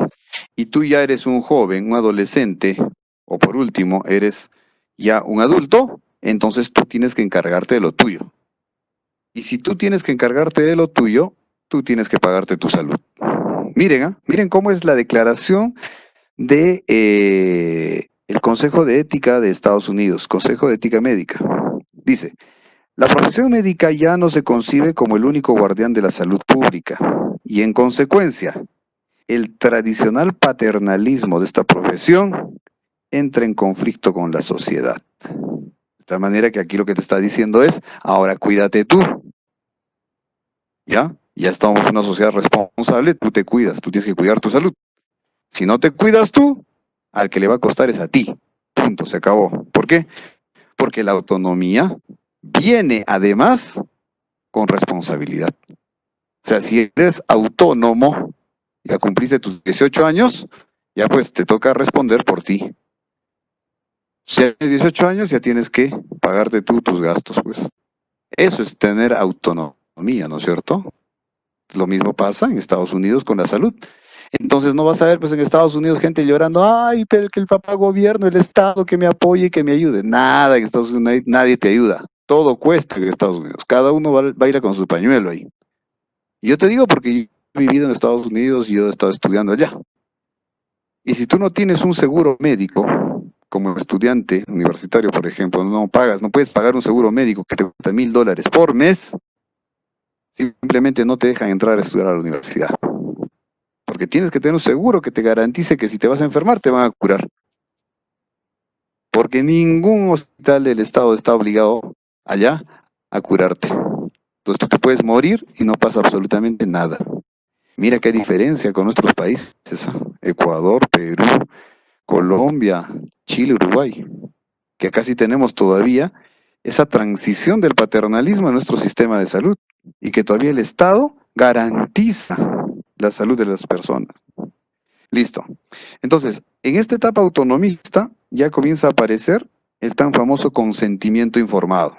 y tú ya eres un joven, un adolescente, o por último, eres ya un adulto, entonces tú tienes que encargarte de lo tuyo. Y si tú tienes que encargarte de lo tuyo, tú tienes que pagarte tu salud. Miren, miren cómo es la declaración de el Consejo de Ética de Estados Unidos, Consejo de Ética Médica. Dice, la profesión médica ya no se concibe como el único guardián de la salud pública y en consecuencia, el tradicional paternalismo de esta profesión entra en conflicto con la sociedad. De tal manera que aquí lo que te está diciendo es, ahora cuídate tú. ¿Ya? Ya estamos en una sociedad responsable, tú te cuidas, tú tienes que cuidar tu salud. Si no te cuidas tú, al que le va a costar es a ti. Punto, se acabó. ¿Por qué? Porque la autonomía viene además con responsabilidad. O sea, si eres autónomo, ya cumpliste tus 18 años, ya pues te toca responder por ti. Si tienes 18 años, ya tienes que pagarte tú tus gastos, pues. Eso es tener autonomía, ¿no es cierto? Lo mismo pasa en Estados Unidos con la salud. Entonces no vas a ver pues en Estados Unidos gente llorando, ay, pero que el papá gobierno, el Estado que me apoye y que me ayude. Nada, en Estados Unidos nadie te ayuda. Todo cuesta en Estados Unidos. Cada uno va a ir con su pañuelo ahí. Y yo te digo porque yo he vivido en Estados Unidos y yo he estado estudiando allá. Y si tú no tienes un seguro médico, como estudiante universitario, por ejemplo, no puedes pagar un seguro médico que te cuesta $1,000 por mes, simplemente no te dejan entrar a estudiar a la universidad. Porque tienes que tener un seguro que te garantice que si te vas a enfermar te van a curar. Porque ningún hospital del Estado está obligado allá a curarte. Entonces tú te puedes morir y no pasa absolutamente nada. Mira qué diferencia con nuestros países, Ecuador, Perú, Colombia, Chile, Uruguay, que acá sí tenemos todavía esa transición del paternalismo en nuestro sistema de salud y que todavía el Estado garantiza la salud de las personas. Listo. Entonces, en esta etapa autonomista ya comienza a aparecer el tan famoso consentimiento informado.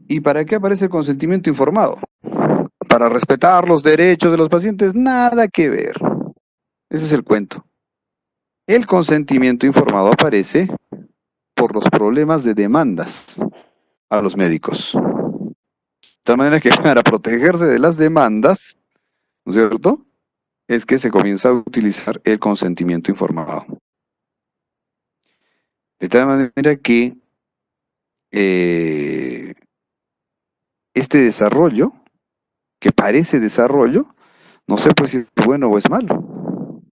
¿Y para qué aparece el consentimiento informado? Para respetar los derechos de los pacientes, nada que ver. Ese es el cuento. El consentimiento informado aparece por los problemas de demandas a los médicos. De tal manera que para protegerse de las demandas, ¿no es cierto?, es que se comienza a utilizar el consentimiento informado. De tal manera que este desarrollo, que parece desarrollo, no sé pues si es bueno o es malo.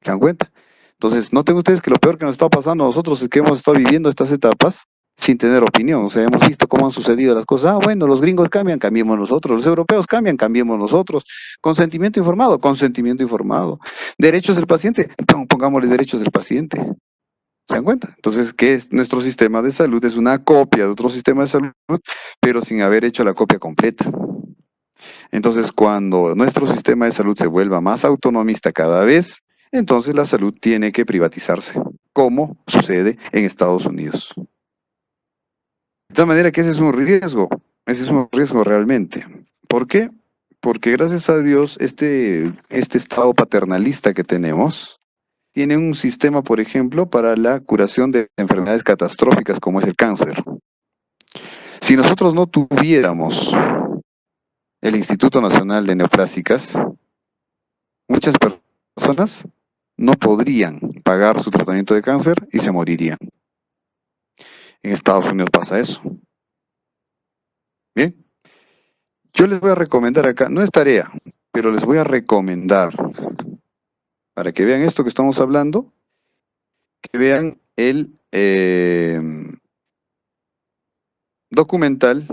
¿Se dan cuenta? Entonces, noten ustedes que lo peor que nos está pasando a nosotros es que hemos estado viviendo estas etapas sin tener opinión. O sea, hemos visto cómo han sucedido las cosas. Ah, bueno, los gringos cambian, cambiemos nosotros. Los europeos cambian, cambiemos nosotros. Consentimiento informado, consentimiento informado. Derechos del paciente, pongámosle derechos del paciente. ¿Se dan cuenta? Entonces, ¿qué es? Nuestro sistema de salud es una copia de otro sistema de salud, pero sin haber hecho la copia completa. Entonces, cuando nuestro sistema de salud se vuelva más autonomista cada vez, entonces la salud tiene que privatizarse, como sucede en Estados Unidos. De tal manera que ese es un riesgo realmente. ¿Por qué? porque gracias a Dios este estado paternalista que tenemos tiene un sistema, por ejemplo, para la curación de enfermedades catastróficas como es el cáncer. Si nosotros no tuviéramos el Instituto Nacional de Neoplásicas, muchas personas no podrían pagar su tratamiento de cáncer y se morirían. En Estados Unidos pasa eso. Bien, yo les voy a recomendar acá, no es tarea, pero les voy a recomendar, para que vean esto que estamos hablando, que vean el documental.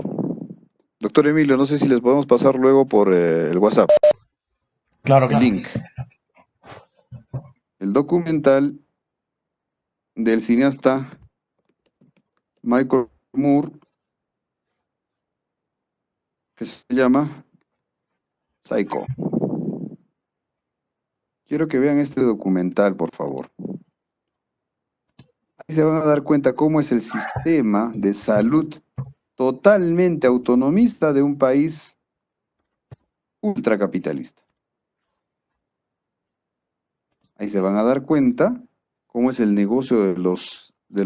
Doctor Emilio, no sé si les podemos pasar luego por el WhatsApp. Claro, El claro. link. El documental del cineasta Michael Moore, que se llama Psycho. Quiero que vean este documental, por favor. Ahí se van a dar cuenta cómo es el sistema de salud totalmente autonomista de un país ultracapitalista. Ahí se van a dar cuenta cómo es el negocio de los